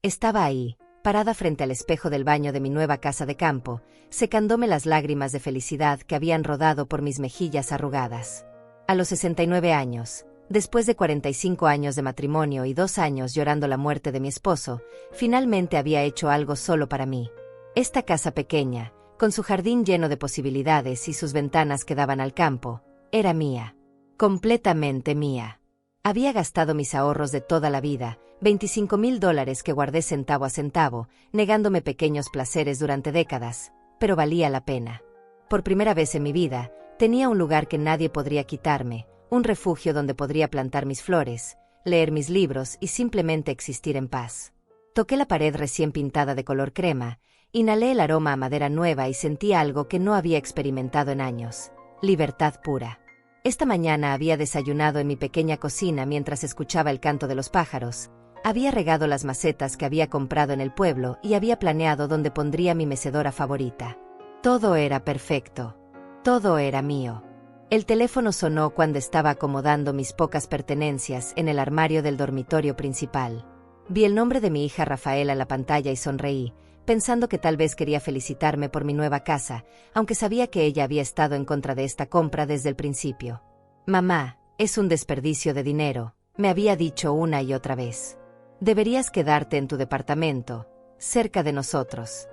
Estaba ahí, parada frente al espejo del baño de mi nueva casa de campo, secándome las lágrimas de felicidad que habían rodado por mis mejillas arrugadas. A los 69 años, después de 45 años de matrimonio y 2 años llorando la muerte de mi esposo, finalmente había hecho algo solo para mí. Esta casa pequeña, con su jardín lleno de posibilidades y sus ventanas que daban al campo, era mía. Completamente mía. Había gastado mis ahorros de toda la vida, $25,000 que guardé centavo a centavo, negándome pequeños placeres durante décadas, pero valía la pena. Por primera vez en mi vida, tenía un lugar que nadie podría quitarme, un refugio donde podría plantar mis flores, leer mis libros y simplemente existir en paz. Toqué la pared recién pintada de color crema, inhalé el aroma a madera nueva y sentí algo que no había experimentado en años: libertad pura. Esta mañana había desayunado en mi pequeña cocina mientras escuchaba el canto de los pájaros. Había regado las macetas que había comprado en el pueblo y había planeado dónde pondría mi mecedora favorita. Todo era perfecto. Todo era mío. El teléfono sonó cuando estaba acomodando mis pocas pertenencias en el armario del dormitorio principal. Vi el nombre de mi hija Rafaela en la pantalla y sonreí, pensando que tal vez quería felicitarme por mi nueva casa, aunque sabía que ella había estado en contra de esta compra desde el principio. «Mamá, es un desperdicio de dinero», me había dicho una y otra vez. «Deberías quedarte en tu departamento, cerca de nosotros».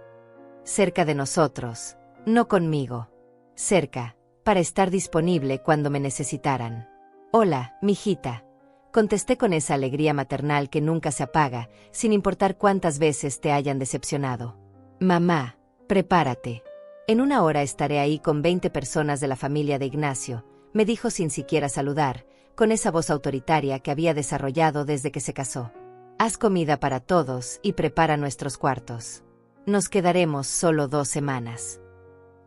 Cerca de nosotros, no conmigo. Cerca, para estar disponible cuando me necesitaran. «Hola, mijita», contesté con esa alegría maternal que nunca se apaga, sin importar cuántas veces te hayan decepcionado. «Mamá, prepárate. En 1 hora estaré ahí con 20 personas de la familia de Ignacio», me dijo sin siquiera saludar, con esa voz autoritaria que había desarrollado desde que se casó. «Haz comida para todos y prepara nuestros cuartos. Nos quedaremos solo 2 semanas».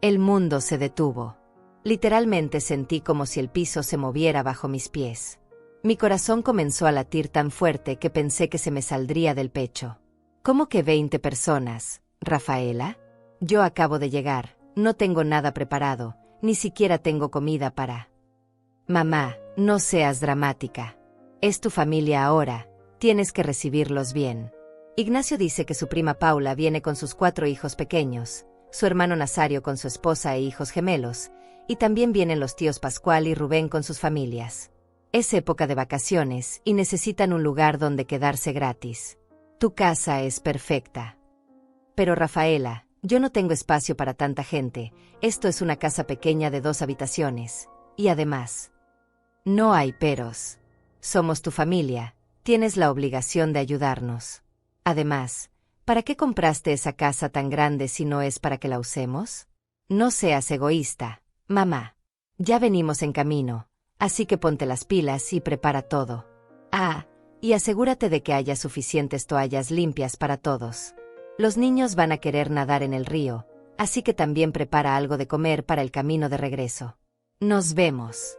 El mundo se detuvo. Literalmente sentí como si el piso se moviera bajo mis pies. Mi corazón comenzó a latir tan fuerte que pensé que se me saldría del pecho. ¿Cómo que 20 personas, Rafaela? Yo acabo de llegar, no tengo nada preparado, ni siquiera tengo comida para... Mamá, no seas dramática. Es tu familia ahora, tienes que recibirlos bien. Ignacio dice que su prima Paula viene con sus 4 hijos pequeños, su hermano Nazario con su esposa e hijos gemelos, y también vienen los tíos Pascual y Rubén con sus familias. Es época de vacaciones y necesitan un lugar donde quedarse gratis. Tu casa es perfecta. Pero Rafaela, yo no tengo espacio para tanta gente, esto es una casa pequeña de 2 habitaciones. Y además, no hay peros. Somos tu familia, tienes la obligación de ayudarnos. Además, ¿para qué compraste esa casa tan grande si no es para que la usemos? No seas egoísta, mamá. Ya venimos en camino. Así que ponte las pilas y prepara todo. Ah, y asegúrate de que haya suficientes toallas limpias para todos. Los niños van a querer nadar en el río, así que también prepara algo de comer para el camino de regreso. Nos vemos.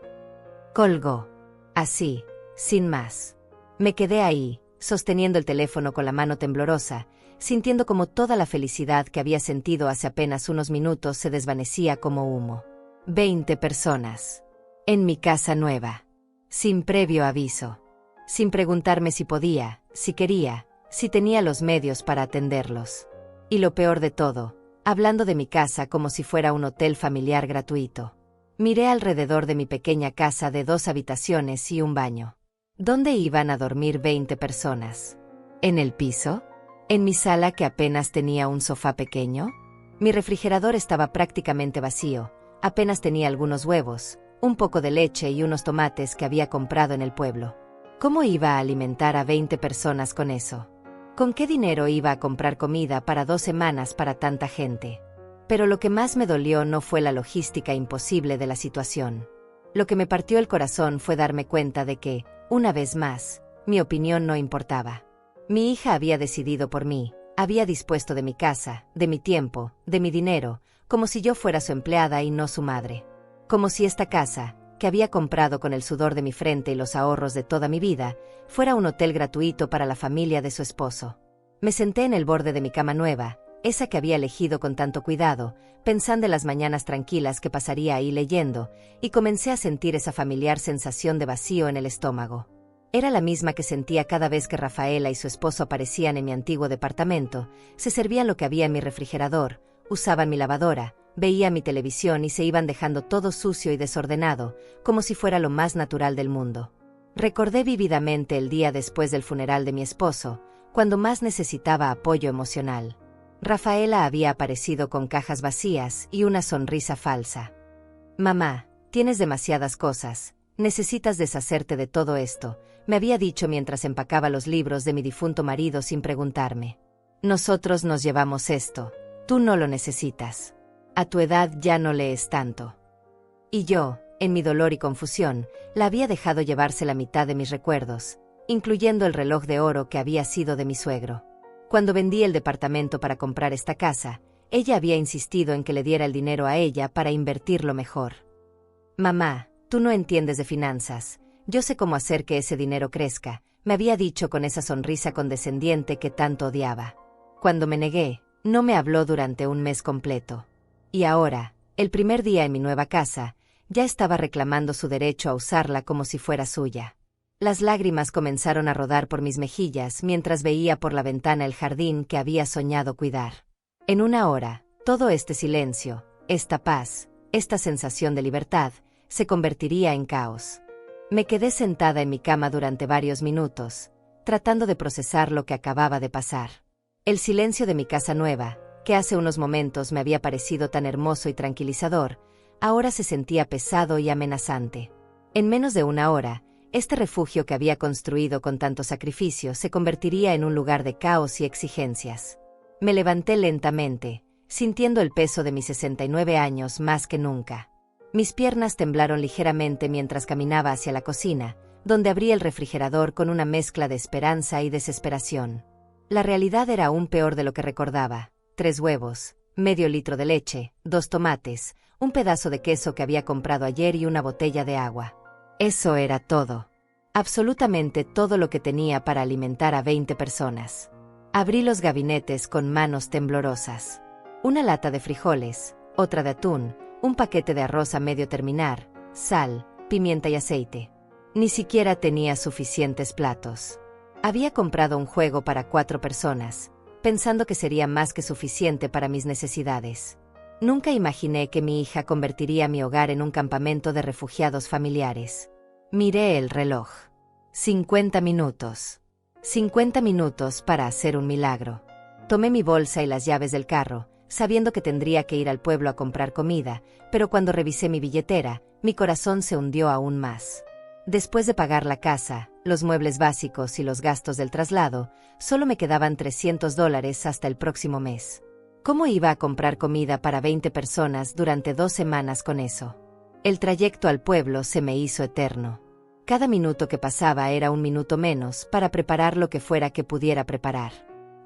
Colgó. Así, sin más. Me quedé ahí, sosteniendo el teléfono con la mano temblorosa, sintiendo como toda la felicidad que había sentido hace apenas unos minutos se desvanecía como humo. 20 personas. En mi casa nueva. Sin previo aviso. Sin preguntarme si podía, si quería, si tenía los medios para atenderlos. Y lo peor de todo, hablando de mi casa como si fuera un hotel familiar gratuito. Miré alrededor de mi pequeña casa de 2 habitaciones y un baño. ¿Dónde iban a dormir 20 personas? ¿En el piso? ¿En mi sala que apenas tenía un sofá pequeño? Mi refrigerador estaba prácticamente vacío, apenas tenía algunos huevos, un poco de leche y unos tomates que había comprado en el pueblo. ¿Cómo iba a alimentar a 20 personas con eso? ¿Con qué dinero iba a comprar comida para 2 semanas para tanta gente? Pero lo que más me dolió no fue la logística imposible de la situación. Lo que me partió el corazón fue darme cuenta de que, una vez más, mi opinión no importaba. Mi hija había decidido por mí, había dispuesto de mi casa, de mi tiempo, de mi dinero, como si yo fuera su empleada y no su madre. Como si esta casa, que había comprado con el sudor de mi frente y los ahorros de toda mi vida, fuera un hotel gratuito para la familia de su esposo. Me senté en el borde de mi cama nueva, esa que había elegido con tanto cuidado, pensando en las mañanas tranquilas que pasaría ahí leyendo, y comencé a sentir esa familiar sensación de vacío en el estómago. Era la misma que sentía cada vez que Rafaela y su esposo aparecían en mi antiguo departamento, se servían lo que había en mi refrigerador, usaban mi lavadora, veían mi televisión y se iban dejando todo sucio y desordenado, como si fuera lo más natural del mundo. Recordé vívidamente el día después del funeral de mi esposo, cuando más necesitaba apoyo emocional. Rafaela había aparecido con cajas vacías y una sonrisa falsa. «Mamá, tienes demasiadas cosas, necesitas deshacerte de todo esto», me había dicho mientras empacaba los libros de mi difunto marido sin preguntarme. «Nosotros nos llevamos esto, tú no lo necesitas. A tu edad ya no lees tanto». Y yo, en mi dolor y confusión, la había dejado llevarse la mitad de mis recuerdos, incluyendo el reloj de oro que había sido de mi suegro. Cuando vendí el departamento para comprar esta casa, ella había insistido en que le diera el dinero a ella para invertirlo mejor. «Mamá, tú no entiendes de finanzas, yo sé cómo hacer que ese dinero crezca», me había dicho con esa sonrisa condescendiente que tanto odiaba. Cuando me negué, no me habló durante un mes completo. Y ahora, el primer día en mi nueva casa, ya estaba reclamando su derecho a usarla como si fuera suya. Las lágrimas comenzaron a rodar por mis mejillas mientras veía por la ventana el jardín que había soñado cuidar. En una hora, todo este silencio, esta paz, esta sensación de libertad, se convertiría en caos. Me quedé sentada en mi cama durante varios minutos, tratando de procesar lo que acababa de pasar. El silencio de mi casa nueva, que hace unos momentos me había parecido tan hermoso y tranquilizador, ahora se sentía pesado y amenazante. En menos de una hora, este refugio que había construido con tanto sacrificio se convertiría en un lugar de caos y exigencias. Me levanté lentamente, sintiendo el peso de mis 69 años más que nunca. Mis piernas temblaron ligeramente mientras caminaba hacia la cocina, donde abrí el refrigerador con una mezcla de esperanza y desesperación. La realidad era aún peor de lo que recordaba: 3 huevos, medio litro de leche, 2 tomates, un pedazo de queso que había comprado ayer y una botella de agua. Eso era todo. Absolutamente todo lo que tenía para alimentar a 20 personas. Abrí los gabinetes con manos temblorosas. Una lata de frijoles, otra de atún, un paquete de arroz a medio terminar, sal, pimienta y aceite. Ni siquiera tenía suficientes platos. Había comprado un juego para 4 personas, pensando que sería más que suficiente para mis necesidades. Nunca imaginé que mi hija convertiría mi hogar en un campamento de refugiados familiares. Miré el reloj. 50 minutos. 50 minutos para hacer un milagro. Tomé mi bolsa y las llaves del carro, sabiendo que tendría que ir al pueblo a comprar comida, pero cuando revisé mi billetera, mi corazón se hundió aún más. Después de pagar la casa, los muebles básicos y los gastos del traslado, solo me quedaban $300 hasta el próximo mes. ¿Cómo iba a comprar comida para 20 personas durante 2 semanas con eso? El trayecto al pueblo se me hizo eterno. Cada minuto que pasaba era un minuto menos para preparar lo que fuera que pudiera preparar.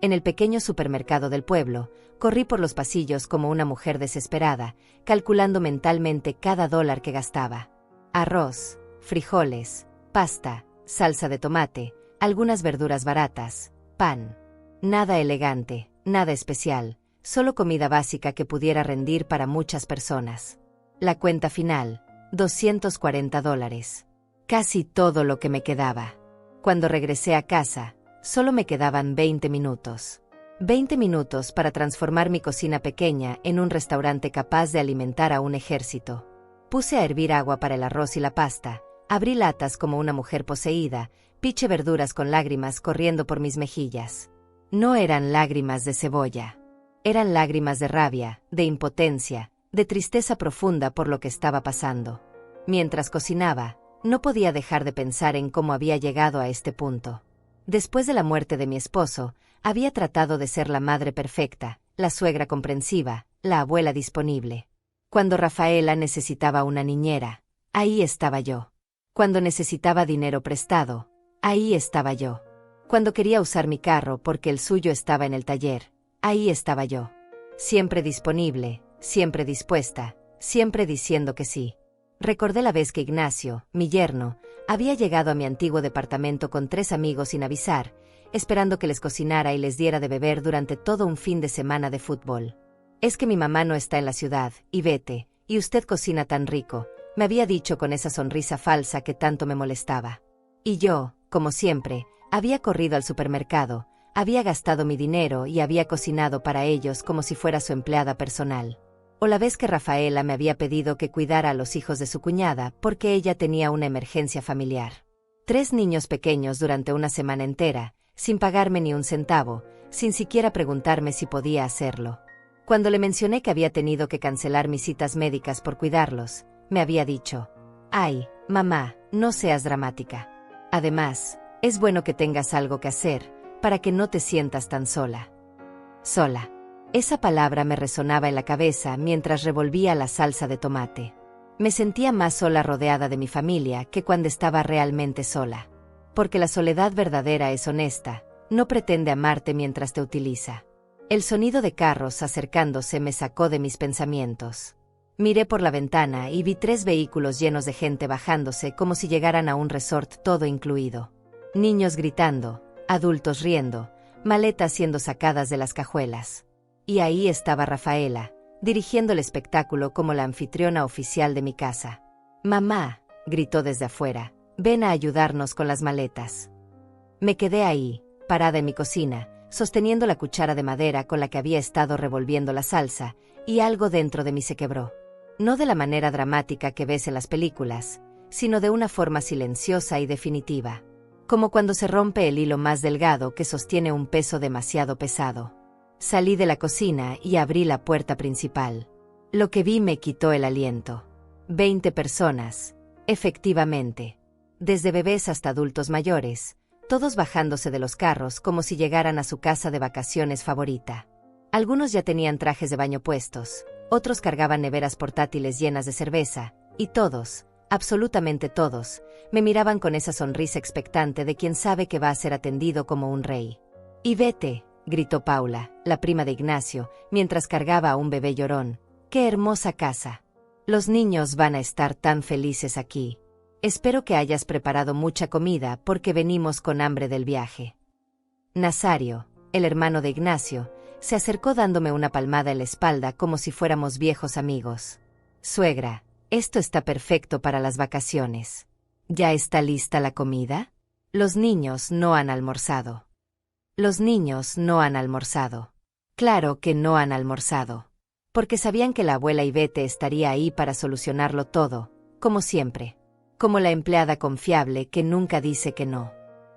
En el pequeño supermercado del pueblo, corrí por los pasillos como una mujer desesperada, calculando mentalmente cada dólar que gastaba. Arroz, frijoles, pasta, salsa de tomate, algunas verduras baratas, pan. Nada elegante, nada especial, solo comida básica que pudiera rendir para muchas personas. La cuenta final, $240. Casi todo lo que me quedaba. Cuando regresé a casa, solo me quedaban 20 minutos. 20 minutos para transformar mi cocina pequeña en un restaurante capaz de alimentar a un ejército. Puse a hervir agua para el arroz y la pasta, abrí latas como una mujer poseída, piché verduras con lágrimas corriendo por mis mejillas. No eran lágrimas de cebolla. Eran lágrimas de rabia, de impotencia, de tristeza profunda por lo que estaba pasando. Mientras cocinaba, no podía dejar de pensar en cómo había llegado a este punto. Después de la muerte de mi esposo, había tratado de ser la madre perfecta, la suegra comprensiva, la abuela disponible. Cuando Rafaela necesitaba una niñera, ahí estaba yo. Cuando necesitaba dinero prestado, ahí estaba yo. Cuando quería usar mi carro porque el suyo estaba en el taller, ahí estaba yo. Siempre disponible, siempre dispuesta, siempre diciendo que sí. Recordé la vez que Ignacio, mi yerno, había llegado a mi antiguo departamento con 3 amigos sin avisar, esperando que les cocinara y les diera de beber durante todo un fin de semana de fútbol. «Es que mi mamá no está en la ciudad, y vete, y usted cocina tan rico», me había dicho con esa sonrisa falsa que tanto me molestaba. Y yo, como siempre, había corrido al supermercado, había gastado mi dinero y había cocinado para ellos como si fuera su empleada personal. O la vez que Rafaela me había pedido que cuidara a los hijos de su cuñada porque ella tenía una emergencia familiar. 3 niños pequeños durante una semana entera, sin pagarme ni un centavo, sin siquiera preguntarme si podía hacerlo. Cuando le mencioné que había tenido que cancelar mis citas médicas por cuidarlos, me había dicho: «Ay, mamá, no seas dramática. Además, es bueno que tengas algo que hacer, para que no te sientas tan sola». Sola. Esa palabra me resonaba en la cabeza mientras revolvía la salsa de tomate. Me sentía más sola rodeada de mi familia que cuando estaba realmente sola. Porque la soledad verdadera es honesta, no pretende amarte mientras te utiliza. El sonido de carros acercándose me sacó de mis pensamientos. Miré por la ventana y vi 3 vehículos llenos de gente bajándose como si llegaran a un resort todo incluido. Niños gritando, adultos riendo, maletas siendo sacadas de las cajuelas. Y ahí estaba Rafaela, dirigiendo el espectáculo como la anfitriona oficial de mi casa. «Mamá», gritó desde afuera, «ven a ayudarnos con las maletas». Me quedé ahí, parada en mi cocina, sosteniendo la cuchara de madera con la que había estado revolviendo la salsa, y algo dentro de mí se quebró. No de la manera dramática que ves en las películas, sino de una forma silenciosa y definitiva. Como cuando se rompe el hilo más delgado que sostiene un peso demasiado pesado. Salí de la cocina y abrí la puerta principal. Lo que vi me quitó el aliento. 20 personas, efectivamente. Desde bebés hasta adultos mayores, todos bajándose de los carros como si llegaran a su casa de vacaciones favorita. Algunos ya tenían trajes de baño puestos, otros cargaban neveras portátiles llenas de cerveza, y todos, absolutamente todos, me miraban con esa sonrisa expectante de quien sabe que va a ser atendido como un rey. «Y vete», gritó Paula, la prima de Ignacio, mientras cargaba a un bebé llorón. «¡Qué hermosa casa! Los niños van a estar tan felices aquí. Espero que hayas preparado mucha comida porque venimos con hambre del viaje». Nazario, el hermano de Ignacio, se acercó dándome una palmada en la espalda como si fuéramos viejos amigos. «Suegra, esto está perfecto para las vacaciones. ¿Ya está lista la comida? Los niños no han almorzado». Los niños no han almorzado. Claro que no han almorzado. Porque sabían que la abuela Ivete estaría ahí para solucionarlo todo, como siempre. Como la empleada confiable que nunca dice que no.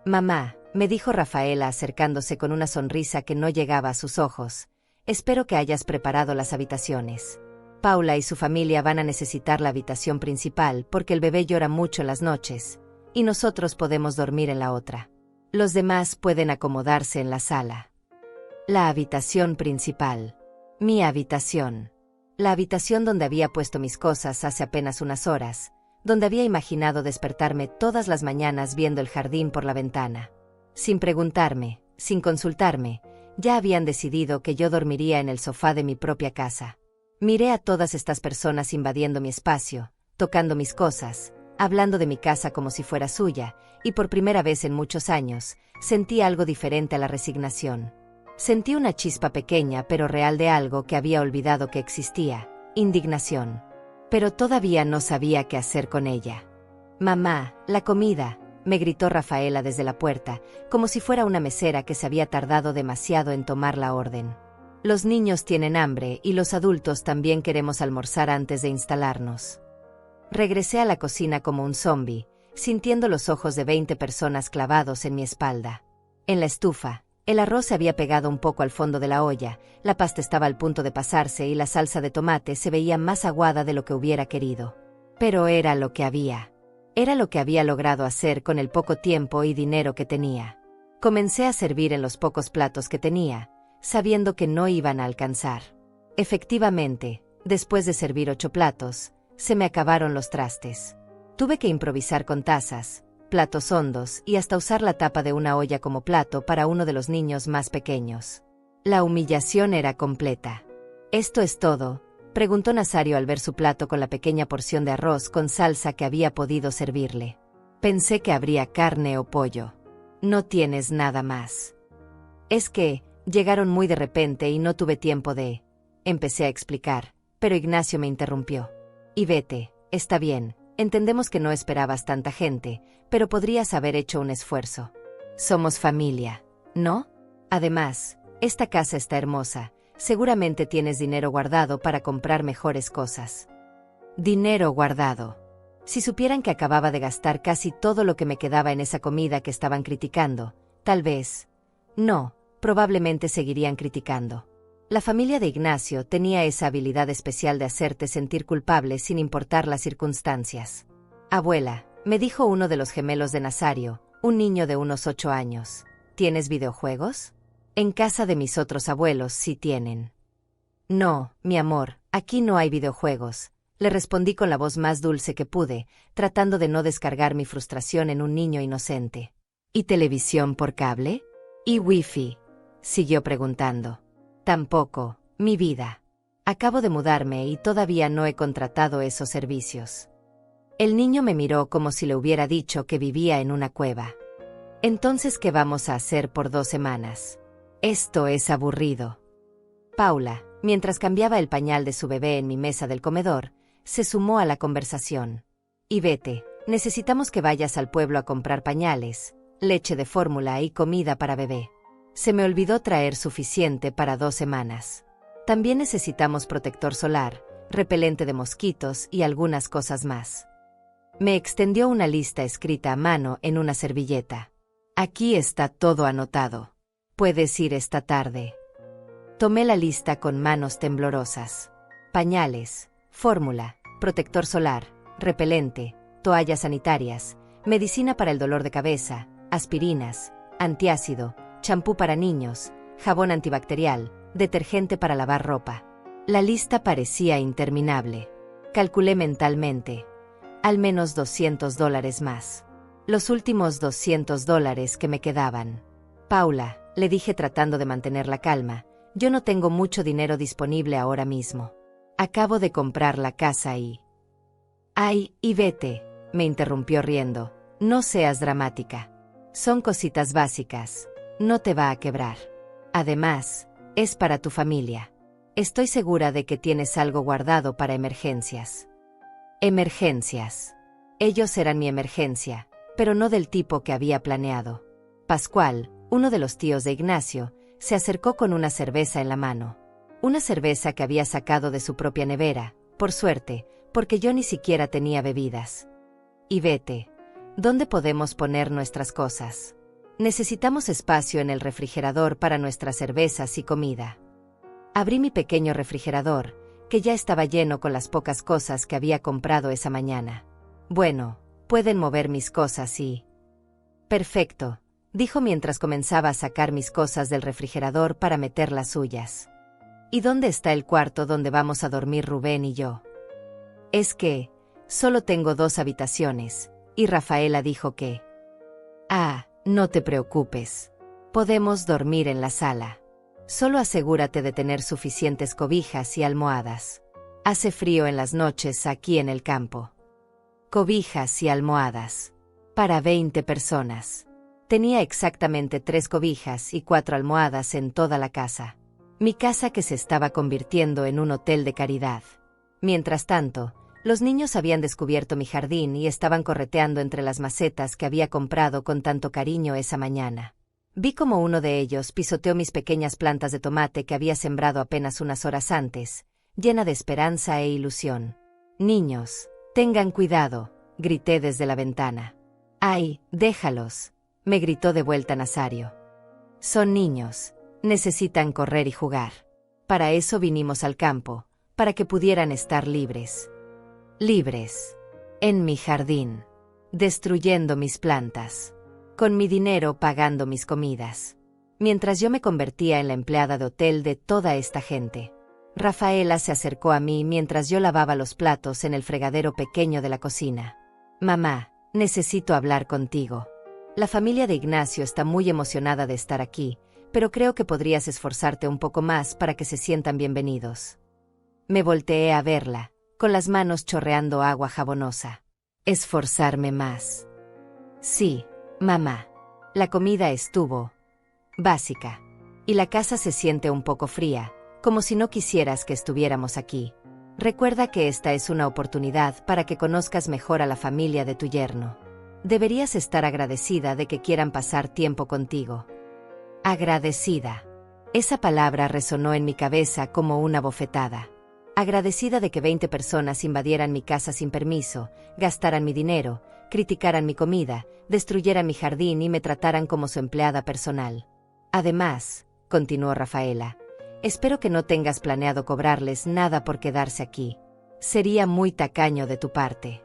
«Mamá», me dijo Rafaela acercándose con una sonrisa que no llegaba a sus ojos, «espero que hayas preparado las habitaciones. Paula y su familia van a necesitar la habitación principal porque el bebé llora mucho en las noches, y nosotros podemos dormir en la otra. Los demás pueden acomodarse en la sala». La habitación principal. Mi habitación. La habitación donde había puesto mis cosas hace apenas unas horas, donde había imaginado despertarme todas las mañanas viendo el jardín por la ventana. Sin preguntarme, sin consultarme, ya habían decidido que yo dormiría en el sofá de mi propia casa. Miré a todas estas personas invadiendo mi espacio, tocando mis cosas, hablando de mi casa como si fuera suya, y por primera vez en muchos años, sentí algo diferente a la resignación. Sentí una chispa pequeña pero real de algo que había olvidado que existía, indignación. Pero todavía no sabía qué hacer con ella. «Mamá, la comida», me gritó Rafaela desde la puerta, como si fuera una mesera que se había tardado demasiado en tomar la orden. «Los niños tienen hambre y los adultos también queremos almorzar antes de instalarnos». Regresé a la cocina como un zombi, sintiendo los ojos de 20 personas clavados en mi espalda. En la estufa, el arroz se había pegado un poco al fondo de la olla, la pasta estaba al punto de pasarse y la salsa de tomate se veía más aguada de lo que hubiera querido. Pero era lo que había. Era lo que había logrado hacer con el poco tiempo y dinero que tenía. Comencé a servir en los pocos platos que tenía, sabiendo que no iban a alcanzar. Efectivamente, después de servir 8 platos, se me acabaron los trastes. Tuve que improvisar con tazas, platos hondos y hasta usar la tapa de una olla como plato para uno de los niños más pequeños. La humillación era completa. «¿Esto es todo?», preguntó Nazario al ver su plato con la pequeña porción de arroz con salsa que había podido servirle. «Pensé que habría carne o pollo. ¿No tienes nada más?» «Es que llegaron muy de repente y no tuve tiempo de…», empecé a explicar, pero Ignacio me interrumpió. «Y vete, está bien, Entendemos que no esperabas tanta gente, pero podrías haber hecho un esfuerzo. Somos familia, ¿no? Además, esta casa está hermosa. Seguramente tienes dinero guardado para comprar mejores cosas. Dinero guardado. Si supieran que acababa de gastar casi todo lo que me quedaba en esa comida que estaban criticando, tal vez. No, probablemente seguirían criticando. La familia de Ignacio tenía esa habilidad especial de hacerte sentir culpable sin importar las circunstancias. Abuela, me dijo uno de los gemelos de Nazario, un niño de unos 8 años, ¿tienes videojuegos? En casa de mis otros abuelos sí tienen. No, mi amor, aquí no hay videojuegos, le respondí con la voz más dulce que pude, tratando de no descargar mi frustración en un niño inocente. ¿Y televisión por cable? ¿Y wifi? Siguió preguntando. Tampoco, mi vida. Acabo de mudarme y todavía no he contratado esos servicios. El niño me miró como si le hubiera dicho que vivía en una cueva. Entonces, ¿qué vamos a hacer por 2 semanas? Esto es aburrido. Paula, mientras cambiaba el pañal de su bebé en mi mesa del comedor, se sumó a la conversación. Y vete, necesitamos que vayas al pueblo a comprar pañales, leche de fórmula y comida para bebé. Se me olvidó traer suficiente para 2 semanas. También necesitamos protector solar, repelente de mosquitos y algunas cosas más. Me extendió una lista escrita a mano en una servilleta. Aquí está todo anotado. Puedes ir esta tarde. Tomé la lista con manos temblorosas. Pañales, fórmula, protector solar, repelente, toallas sanitarias, medicina para el dolor de cabeza, aspirinas, antiácido, champú para niños, jabón antibacterial, detergente para lavar ropa. La lista parecía interminable. Calculé mentalmente. Al menos $200 más. Los últimos $200 que me quedaban. Paula, le dije tratando de mantener la calma, yo no tengo mucho dinero disponible ahora mismo. Acabo de comprar la casa y... Ay, y vete, me interrumpió riendo. No seas dramática. Son cositas básicas. No te va a quebrar. Además, es para tu familia. Estoy segura de que tienes algo guardado para emergencias. Emergencias. Ellos eran mi emergencia, pero no del tipo que había planeado. Pascual, uno de los tíos de Ignacio, se acercó con una cerveza en la mano. Una cerveza que había sacado de su propia nevera, por suerte, porque yo ni siquiera tenía bebidas. Y vete. ¿Dónde podemos poner nuestras cosas? Necesitamos espacio en el refrigerador para nuestras cervezas y comida. Abrí mi pequeño refrigerador, que ya estaba lleno con las pocas cosas que había comprado esa mañana. Bueno, pueden mover mis cosas y... Perfecto, dijo mientras comenzaba a sacar mis cosas del refrigerador para meter las suyas. ¿Y dónde está el cuarto donde vamos a dormir Rubén y yo? Es que, solo tengo 2 habitaciones, y Rafaela dijo que... Ah, no te preocupes. Podemos dormir en la sala. Solo asegúrate de tener suficientes cobijas y almohadas. Hace frío en las noches aquí en el campo. Cobijas y almohadas. Para 20 personas. Tenía exactamente 3 cobijas y 4 almohadas en toda la casa. Mi casa que se estaba convirtiendo en un hotel de caridad. Mientras tanto, los niños habían descubierto mi jardín y estaban correteando entre las macetas que había comprado con tanto cariño esa mañana. Vi como uno de ellos pisoteó mis pequeñas plantas de tomate que había sembrado apenas unas horas antes, llena de esperanza e ilusión. Niños, tengan cuidado, grité desde la ventana. ¡Ay, déjalos!, me gritó de vuelta Nazario. Son niños, necesitan correr y jugar. Para eso vinimos al campo, para que pudieran estar libres. Libres. En mi jardín. Destruyendo mis plantas. Con mi dinero pagando mis comidas. Mientras yo me convertía en la empleada de hotel de toda esta gente. Rafaela se acercó a mí mientras yo lavaba los platos en el fregadero pequeño de la cocina. Mamá, necesito hablar contigo. La familia de Ignacio está muy emocionada de estar aquí, pero creo que podrías esforzarte un poco más para que se sientan bienvenidos. Me volteé a verla, con las manos chorreando agua jabonosa. Esforzarme más. Sí, mamá. La comida estuvo básica. Y la casa se siente un poco fría, como si no quisieras que estuviéramos aquí. Recuerda que esta es una oportunidad para que conozcas mejor a la familia de tu yerno. Deberías estar agradecida de que quieran pasar tiempo contigo. Agradecida. Esa palabra resonó en mi cabeza como una bofetada. Agradecida de que 20 personas invadieran mi casa sin permiso, gastaran mi dinero, criticaran mi comida, destruyeran mi jardín y me trataran como su empleada personal. Además, continuó Rafaela, espero que no tengas planeado cobrarles nada por quedarse aquí. Sería muy tacaño de tu parte.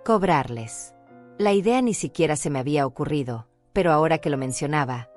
Cobrarles. La idea ni siquiera se me había ocurrido, pero ahora que lo mencionaba,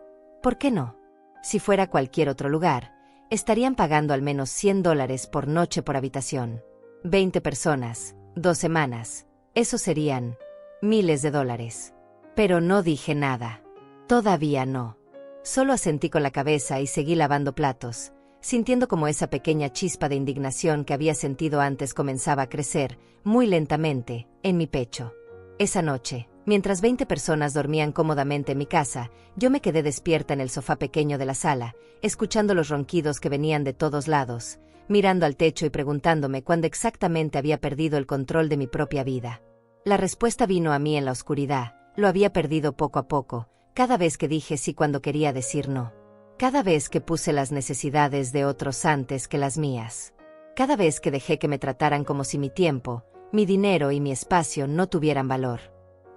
¿por qué no? Si fuera cualquier otro lugar, estarían pagando al menos $100 por noche por habitación. 20 personas, 2 semanas, eso serían miles de dólares. Pero no dije nada. Todavía no. Solo asentí con la cabeza y seguí lavando platos, sintiendo como esa pequeña chispa de indignación que había sentido antes comenzaba a crecer, muy lentamente, en mi pecho. Esa noche, mientras 20 personas dormían cómodamente en mi casa, yo me quedé despierta en el sofá pequeño de la sala, escuchando los ronquidos que venían de todos lados, mirando al techo y preguntándome cuándo exactamente había perdido el control de mi propia vida. La respuesta vino a mí en la oscuridad, lo había perdido poco a poco, cada vez que dije sí cuando quería decir no. Cada vez que puse las necesidades de otros antes que las mías. Cada vez que dejé que me trataran como si mi tiempo, mi dinero y mi espacio no tuvieran valor.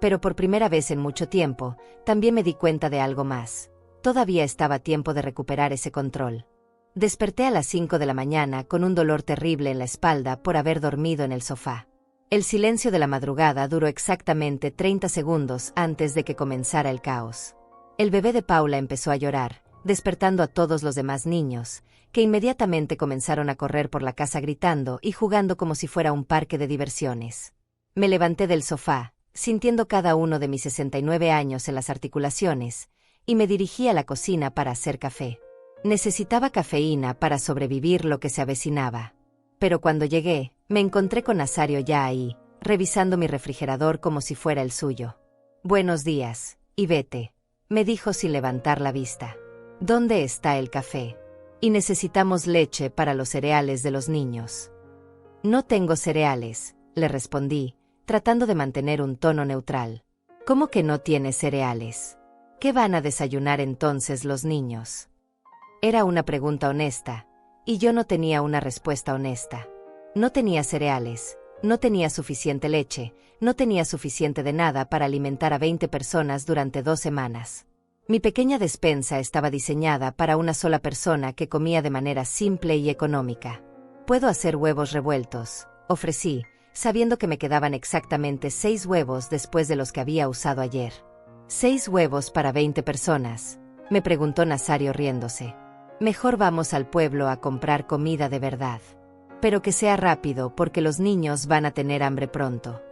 Pero por primera vez en mucho tiempo, también me di cuenta de algo más. Todavía estaba a tiempo de recuperar ese control. Desperté a las 5 de la mañana con un dolor terrible en la espalda por haber dormido en el sofá. El silencio de la madrugada duró exactamente 30 segundos antes de que comenzara el caos. El bebé de Paula empezó a llorar, despertando a todos los demás niños, que inmediatamente comenzaron a correr por la casa gritando y jugando como si fuera un parque de diversiones. Me levanté del sofá, sintiendo cada uno de mis 69 años en las articulaciones, y me dirigí a la cocina para hacer café. Necesitaba cafeína para sobrevivir lo que se avecinaba. Pero cuando llegué, me encontré con Nazario ya ahí, revisando mi refrigerador como si fuera el suyo. «Buenos días, Ivete», me dijo sin levantar la vista. «¿Dónde está el café? Y necesitamos leche para los cereales de los niños». «No tengo cereales», le respondí, tratando de mantener un tono neutral. «¿Cómo que no tienes cereales? ¿Qué van a desayunar entonces los niños?» Era una pregunta honesta, y yo no tenía una respuesta honesta. No tenía cereales, no tenía suficiente leche, no tenía suficiente de nada para alimentar a 20 personas durante 2 semanas. Mi pequeña despensa estaba diseñada para una sola persona que comía de manera simple y económica. «Puedo hacer huevos revueltos», ofrecí, sabiendo que me quedaban exactamente 6 huevos después de los que había usado ayer. «¿6 huevos para 20 personas?», me preguntó Nazario riéndose. «Mejor vamos al pueblo a comprar comida de verdad. Pero que sea rápido porque los niños van a tener hambre pronto».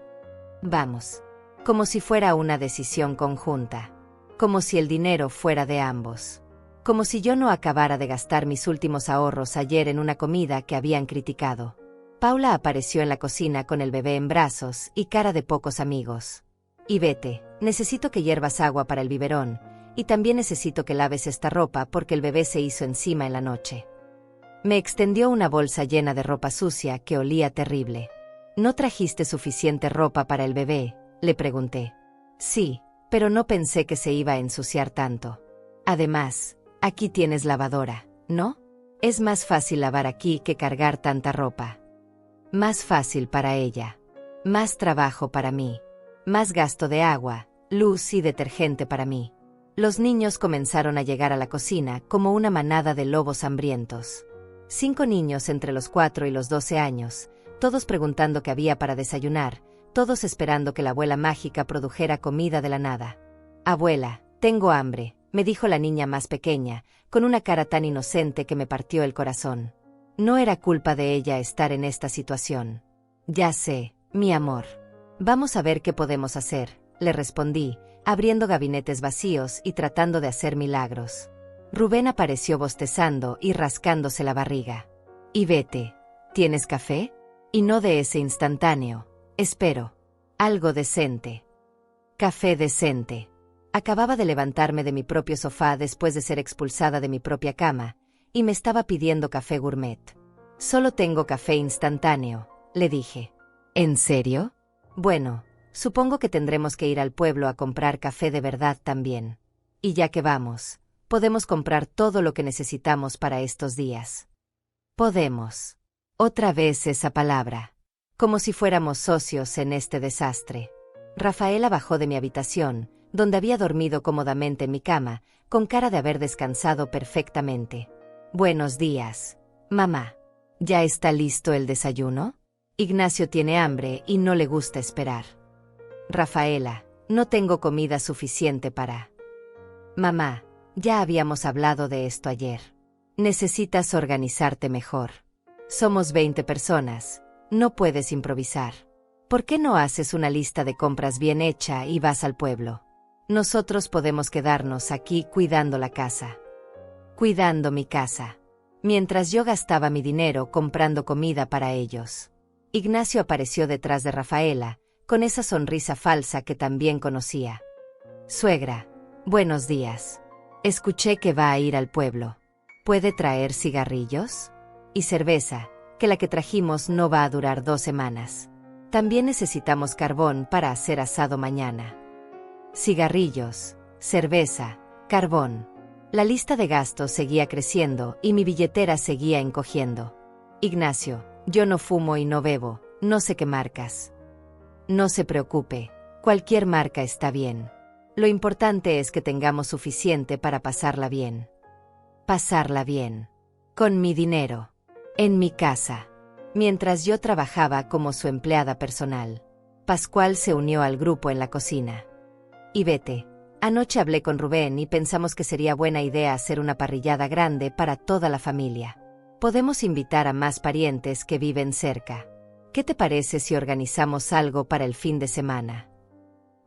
«Vamos». Como si fuera una decisión conjunta. Como si el dinero fuera de ambos. Como si yo no acabara de gastar mis últimos ahorros ayer en una comida que habían criticado. Paula apareció en la cocina con el bebé en brazos y cara de pocos amigos. «Ivete, necesito que hiervas agua para el biberón, y también necesito que laves esta ropa porque el bebé se hizo encima en la noche». Me extendió una bolsa llena de ropa sucia que olía terrible. «¿No trajiste suficiente ropa para el bebé?», le pregunté. «Sí, pero no pensé que se iba a ensuciar tanto. Además, aquí tienes lavadora, ¿no? Es más fácil lavar aquí que cargar tanta ropa». Más fácil para ella. Más trabajo para mí. Más gasto de agua, luz y detergente para mí. Los niños comenzaron a llegar a la cocina como una manada de lobos hambrientos. 5 niños entre los 4 y los 12 años, todos preguntando qué había para desayunar, todos esperando que la abuela mágica produjera comida de la nada. «Abuela, tengo hambre», me dijo la niña más pequeña, con una cara tan inocente que me partió el corazón. No era culpa de ella estar en esta situación. «Ya sé, mi amor. Vamos a ver qué podemos hacer», le respondí, abriendo gabinetes vacíos y tratando de hacer milagros. Rubén apareció bostezando y rascándose la barriga. «Ivete, ¿tienes café?» «Y no de ese instantáneo. Espero. Algo decente». «Café decente». Acababa de levantarme de mi propio sofá después de ser expulsada de mi propia cama, y me estaba pidiendo café gourmet. Solo tengo café instantáneo, le dije. ¿En serio? Bueno, supongo que tendremos que ir al pueblo a comprar café de verdad también. Y ya que vamos, podemos comprar todo lo que necesitamos para estos días. Podemos. Otra vez esa palabra. Como si fuéramos socios en este desastre. Rafaela bajó de mi habitación, donde había dormido cómodamente en mi cama, con cara de haber descansado perfectamente. Buenos días, mamá. ¿Ya está listo el desayuno? Ignacio tiene hambre y no le gusta esperar. Rafaela, no tengo comida suficiente para... Mamá, ya habíamos hablado de esto ayer. Necesitas organizarte mejor. Somos 20 personas, no puedes improvisar. ¿Por qué no haces una lista de compras bien hecha y vas al pueblo? Nosotros podemos quedarnos aquí cuidando la casa. Cuidando mi casa. Mientras yo gastaba mi dinero comprando comida para ellos. Ignacio apareció detrás de Rafaela, con esa sonrisa falsa que también conocía. Suegra, buenos días. Escuché que va a ir al pueblo. ¿Puede traer cigarrillos? Y cerveza, que la que trajimos no va a durar 2 semanas. También necesitamos carbón para hacer asado mañana. Cigarrillos, cerveza, carbón. La lista de gastos seguía creciendo y mi billetera seguía encogiendo. Ignacio, yo no fumo y no bebo, no sé qué marcas. No se preocupe, cualquier marca está bien. Lo importante es que tengamos suficiente para pasarla bien. Pasarla bien. Con mi dinero. En mi casa. Mientras yo trabajaba como su empleada personal. Pascual se unió al grupo en la cocina. Y vete. Anoche hablé con Rubén y pensamos que sería buena idea hacer una parrillada grande para toda la familia. Podemos invitar a más parientes que viven cerca. ¿Qué te parece si organizamos algo para el fin de semana?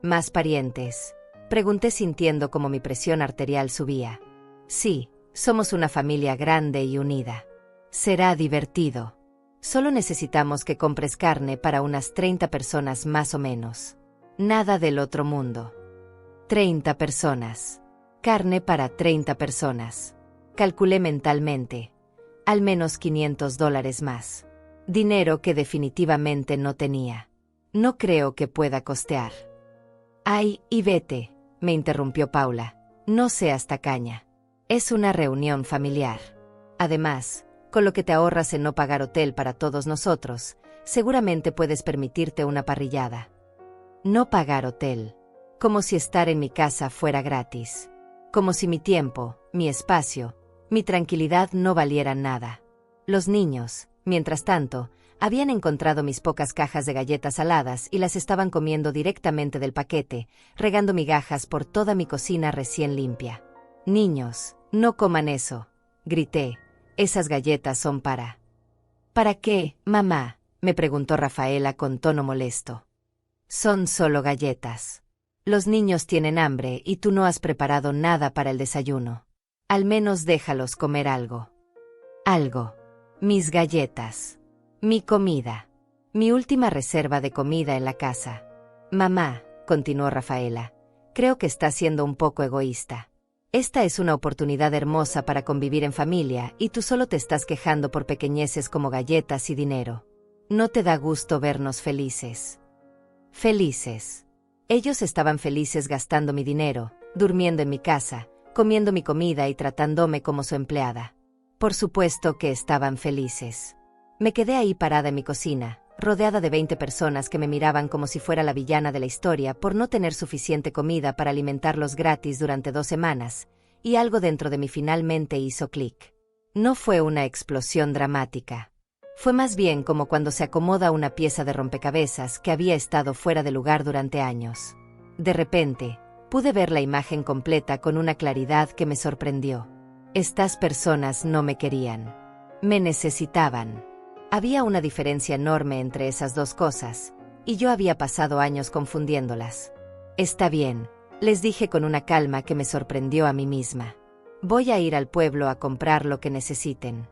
¿Más parientes? Pregunté sintiendo como mi presión arterial subía. Sí, somos una familia grande y unida. Será divertido. Solo necesitamos que compres carne para unas 30 personas más o menos. Nada del otro mundo. 30 personas. Carne para 30 personas. Calculé mentalmente. Al menos $500 más. Dinero que definitivamente no tenía. No creo que pueda costear. Ay, y vete, me interrumpió Paula. No seas tacaña. Es una reunión familiar. Además, con lo que te ahorras en no pagar hotel para todos nosotros, seguramente puedes permitirte una parrillada. No pagar hotel. Como si estar en mi casa fuera gratis. Como si mi tiempo, mi espacio, mi tranquilidad no valieran nada. Los niños, mientras tanto, habían encontrado mis pocas cajas de galletas saladas y las estaban comiendo directamente del paquete, regando migajas por toda mi cocina recién limpia. Niños, no coman eso, grité. Esas galletas son para... ¿Para qué, mamá?, me preguntó Rafaela con tono molesto. Son solo galletas. Los niños tienen hambre y tú no has preparado nada para el desayuno. Al menos déjalos comer algo. Algo. Mis galletas. Mi comida. Mi última reserva de comida en la casa. Mamá, continuó Rafaela, creo que estás siendo un poco egoísta. Esta es una oportunidad hermosa para convivir en familia y tú solo te estás quejando por pequeñeces como galletas y dinero. No te da gusto vernos felices. Felices. Ellos estaban felices gastando mi dinero, durmiendo en mi casa, comiendo mi comida y tratándome como su empleada. Por supuesto que estaban felices. Me quedé ahí parada en mi cocina, rodeada de 20 personas que me miraban como si fuera la villana de la historia por no tener suficiente comida para alimentarlos gratis durante 2 semanas, y algo dentro de mí finalmente hizo clic. No fue una explosión dramática. Fue más bien como cuando se acomoda una pieza de rompecabezas que había estado fuera de lugar durante años. De repente, pude ver la imagen completa con una claridad que me sorprendió. Estas personas no me querían. Me necesitaban. Había una diferencia enorme entre esas dos cosas, y yo había pasado años confundiéndolas. Está bien, les dije con una calma que me sorprendió a mí misma. Voy a ir al pueblo a comprar lo que necesiten.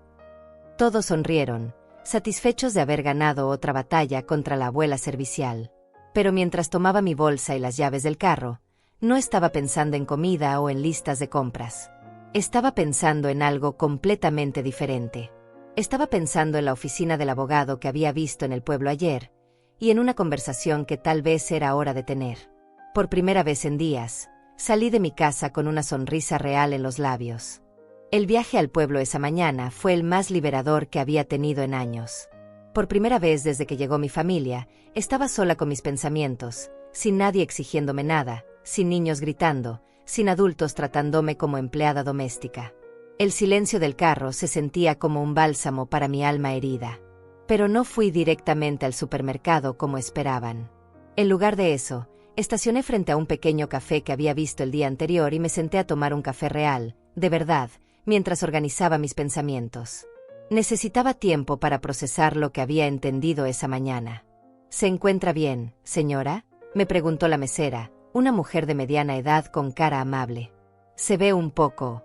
Todos sonrieron, satisfechos de haber ganado otra batalla contra la abuela servicial. Pero mientras tomaba mi bolsa y las llaves del carro, no estaba pensando en comida o en listas de compras. Estaba pensando en algo completamente diferente. Estaba pensando en la oficina del abogado que había visto en el pueblo ayer, y en una conversación que tal vez era hora de tener. Por primera vez en días, salí de mi casa con una sonrisa real en los labios. El viaje al pueblo esa mañana fue el más liberador que había tenido en años. Por primera vez desde que llegó mi familia, estaba sola con mis pensamientos, sin nadie exigiéndome nada, sin niños gritando, sin adultos tratándome como empleada doméstica. El silencio del carro se sentía como un bálsamo para mi alma herida. Pero no fui directamente al supermercado como esperaban. En lugar de eso, estacioné frente a un pequeño café que había visto el día anterior y me senté a tomar un café real, de verdad, mientras organizaba mis pensamientos. Necesitaba tiempo para procesar lo que había entendido esa mañana. ¿Se encuentra bien, señora?, me preguntó la mesera, una mujer de mediana edad con cara amable. Se ve un poco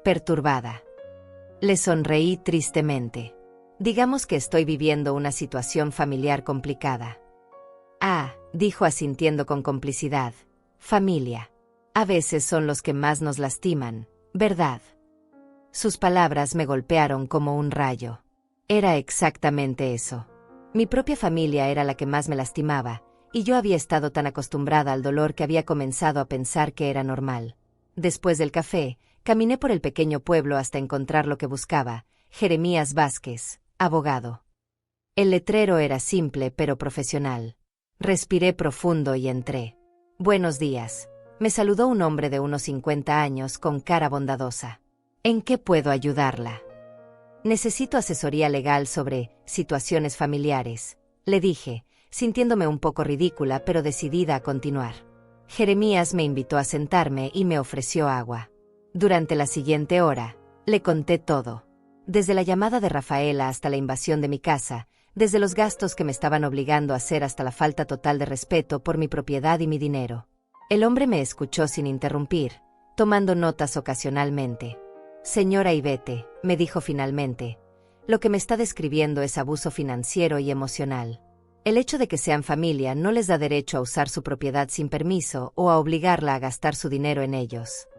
perturbada. Le sonreí tristemente. Digamos que estoy viviendo una situación familiar complicada. Ah, dijo asintiendo con complicidad. Familia. A veces son los que más nos lastiman, ¿verdad? Sus palabras me golpearon como un rayo. Era exactamente eso. Mi propia familia era la que más me lastimaba, y yo había estado tan acostumbrada al dolor que había comenzado a pensar que era normal. Después del café, caminé por el pequeño pueblo hasta encontrar lo que buscaba, Jeremías Vázquez, abogado. El letrero era simple pero profesional. Respiré profundo y entré. Buenos días. Me saludó un hombre de unos 50 años con cara bondadosa. ¿En qué puedo ayudarla? Necesito asesoría legal sobre situaciones familiares, le dije, sintiéndome un poco ridícula pero decidida a continuar. Jeremías me invitó a sentarme y me ofreció agua. Durante la siguiente hora, le conté todo. Desde la llamada de Rafaela hasta la invasión de mi casa, desde los gastos que me estaban obligando a hacer hasta la falta total de respeto por mi propiedad y mi dinero. El hombre me escuchó sin interrumpir, tomando notas ocasionalmente. Señora Ivete, me dijo finalmente, lo que me está describiendo es abuso financiero y emocional. El hecho de que sean familia no les da derecho a usar su propiedad sin permiso o a obligarla a gastar su dinero en ellos.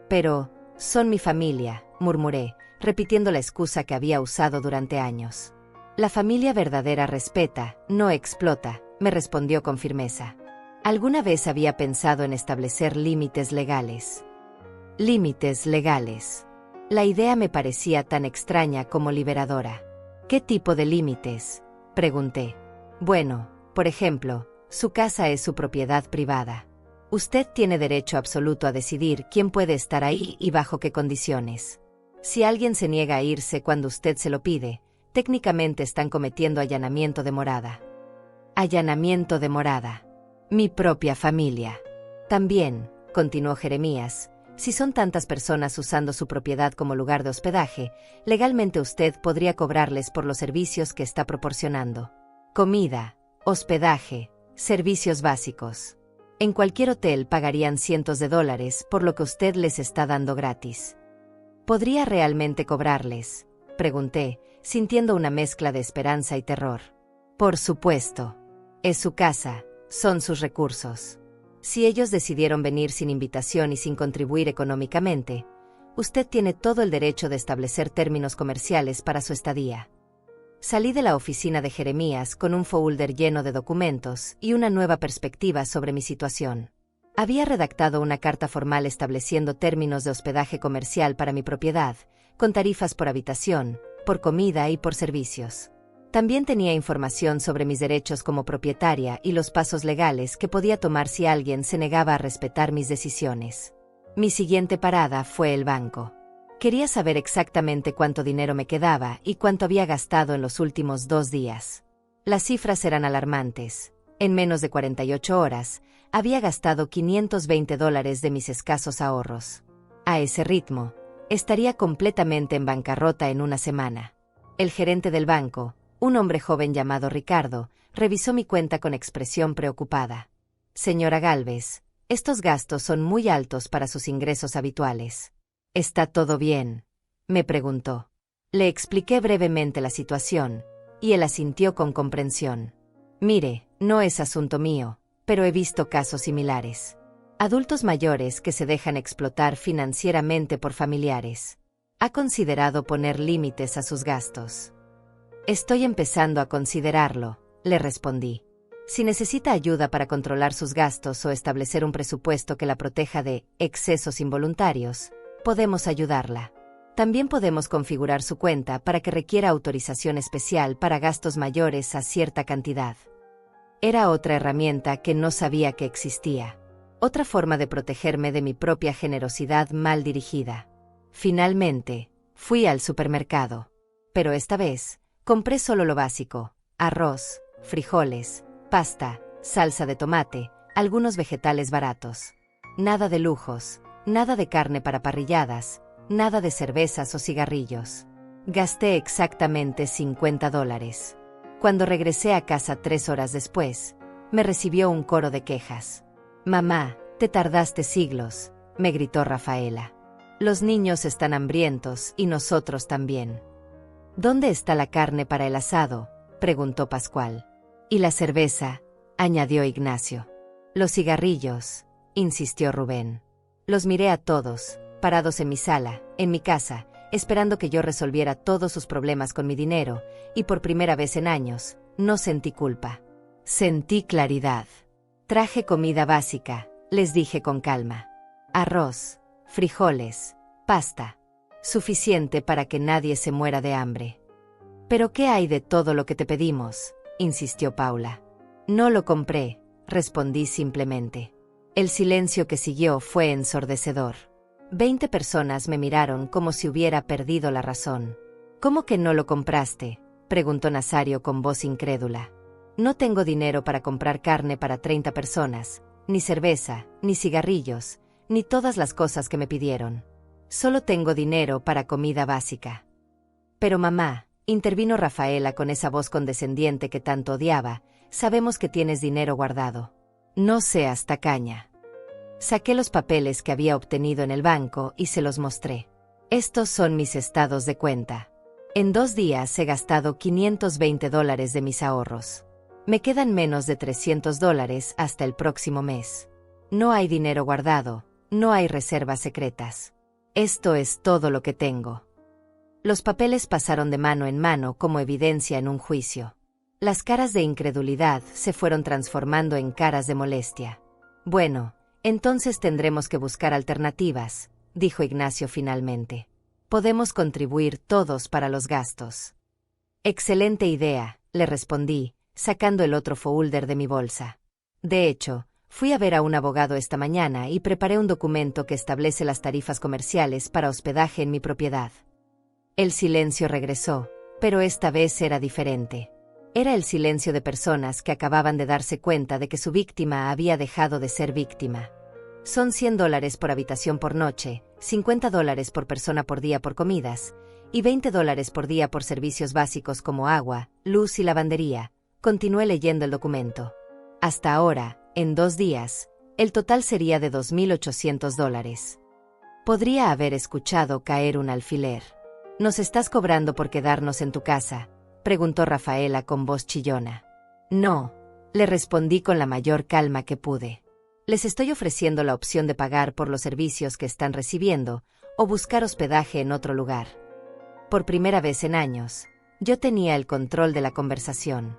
Pero, son mi familia, murmuré, repitiendo la excusa que había usado durante años. La familia verdadera respeta, no explota, me respondió con firmeza. ¿Alguna vez había pensado en establecer límites legales? Límites legales. La idea me parecía tan extraña como liberadora. ¿Qué tipo de límites?, pregunté. Bueno, por ejemplo, su casa es su propiedad privada. Usted tiene derecho absoluto a decidir quién puede estar ahí y bajo qué condiciones. Si alguien se niega a irse cuando usted se lo pide, técnicamente están cometiendo allanamiento de morada. Allanamiento de morada. Mi propia familia. También, continuó Jeremías, si son tantas personas usando su propiedad como lugar de hospedaje, legalmente usted podría cobrarles por los servicios que está proporcionando. Comida, hospedaje, servicios básicos. En cualquier hotel pagarían cientos de dólares por lo que usted les está dando gratis. ¿Podría realmente cobrarles?, pregunté, sintiendo una mezcla de esperanza y terror. Por supuesto. Es su casa, son sus recursos. Si ellos decidieron venir sin invitación y sin contribuir económicamente, usted tiene todo el derecho de establecer términos comerciales para su estadía. Salí de la oficina de Jeremías con un folder lleno de documentos y una nueva perspectiva sobre mi situación. Había redactado una carta formal estableciendo términos de hospedaje comercial para mi propiedad, con tarifas por habitación, por comida y por servicios. También tenía información sobre mis derechos como propietaria y los pasos legales que podía tomar si alguien se negaba a respetar mis decisiones. Mi siguiente parada fue el banco. Quería saber exactamente cuánto dinero me quedaba y cuánto había gastado en los últimos 2 días. Las cifras eran alarmantes. En menos de 48 horas, había gastado $520 de mis escasos ahorros. A ese ritmo, estaría completamente en bancarrota en una semana. El gerente del banco, un hombre joven llamado Ricardo, revisó mi cuenta con expresión preocupada. Señora Gálvez, estos gastos son muy altos para sus ingresos habituales. ¿Está todo bien?, me preguntó. Le expliqué brevemente la situación, y él asintió con comprensión. Mire, no es asunto mío, pero he visto casos similares. Adultos mayores que se dejan explotar financieramente por familiares. ¿Ha considerado poner límites a sus gastos? Estoy empezando a considerarlo, le respondí. Si necesita ayuda para controlar sus gastos o establecer un presupuesto que la proteja de excesos involuntarios, podemos ayudarla. También podemos configurar su cuenta para que requiera autorización especial para gastos mayores a cierta cantidad. Era otra herramienta que no sabía que existía. Otra forma de protegerme de mi propia generosidad mal dirigida. Finalmente, fui al supermercado. Pero esta vez, compré solo lo básico: arroz, frijoles, pasta, salsa de tomate, algunos vegetales baratos. Nada de lujos, nada de carne para parrilladas, nada de cervezas o cigarrillos. Gasté exactamente $50. Cuando regresé a casa 3 horas después, me recibió un coro de quejas. «Mamá, te tardaste siglos», me gritó Rafaela. «Los niños están hambrientos y nosotros también». «¿Dónde está la carne para el asado?», preguntó Pascual. «Y la cerveza», añadió Ignacio. «Los cigarrillos», insistió Rubén. Los miré a todos, parados en mi sala, en mi casa, esperando que yo resolviera todos sus problemas con mi dinero, y por primera vez en años, no sentí culpa. Sentí claridad. «Traje comida básica», les dije con calma. «Arroz, frijoles, pasta. Suficiente para que nadie se muera de hambre». «¿Pero qué hay de todo lo que te pedimos?», insistió Paula. «No lo compré», respondí simplemente. El silencio que siguió fue ensordecedor. 20 personas me miraron como si hubiera perdido la razón. «¿Cómo que no lo compraste?», preguntó Nazario con voz incrédula. «No tengo dinero para comprar carne para 30 personas, ni cerveza, ni cigarrillos, ni todas las cosas que me pidieron. Solo tengo dinero para comida básica». «Pero mamá», intervino Rafaela con esa voz condescendiente que tanto odiaba, «sabemos que tienes dinero guardado. No seas tacaña». Saqué los papeles que había obtenido en el banco y se los mostré. «Estos son mis estados de cuenta. En 2 días he gastado $520 de mis ahorros. Me quedan menos de $300 hasta el próximo mes. No hay dinero guardado, no hay reservas secretas. Esto es todo lo que tengo». Los papeles pasaron de mano en mano como evidencia en un juicio. Las caras de incredulidad se fueron transformando en caras de molestia. «Bueno, entonces tendremos que buscar alternativas», dijo Ignacio finalmente. «Podemos contribuir todos para los gastos». «Excelente idea», le respondí, sacando el otro folder de mi bolsa. «De hecho, fui a ver a un abogado esta mañana y preparé un documento que establece las tarifas comerciales para hospedaje en mi propiedad». El silencio regresó, pero esta vez era diferente. Era el silencio de personas que acababan de darse cuenta de que su víctima había dejado de ser víctima. «Son $100 por habitación por noche, $50 por persona por día por comidas, y $20 por día por servicios básicos como agua, luz y lavandería», continué leyendo el documento. «Hasta ahora, en 2 días, el total sería de $2,800. Podría haber escuchado caer un alfiler». «¿Nos estás cobrando por quedarnos en tu casa?», preguntó Rafaela con voz chillona. «No», le respondí con la mayor calma que pude. «Les estoy ofreciendo la opción de pagar por los servicios que están recibiendo o buscar hospedaje en otro lugar». Por primera vez en años, yo tenía el control de la conversación.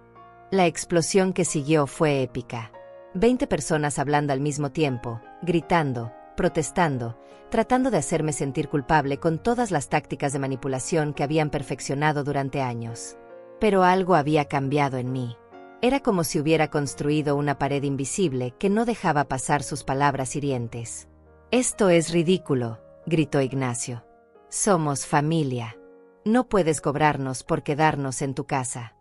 La explosión que siguió fue épica. 20 personas hablando al mismo tiempo, gritando, protestando, tratando de hacerme sentir culpable con todas las tácticas de manipulación que habían perfeccionado durante años. Pero algo había cambiado en mí. Era como si hubiera construido una pared invisible que no dejaba pasar sus palabras hirientes. «Esto es ridículo», gritó Ignacio. «Somos familia. No puedes cobrarnos por quedarnos en tu casa».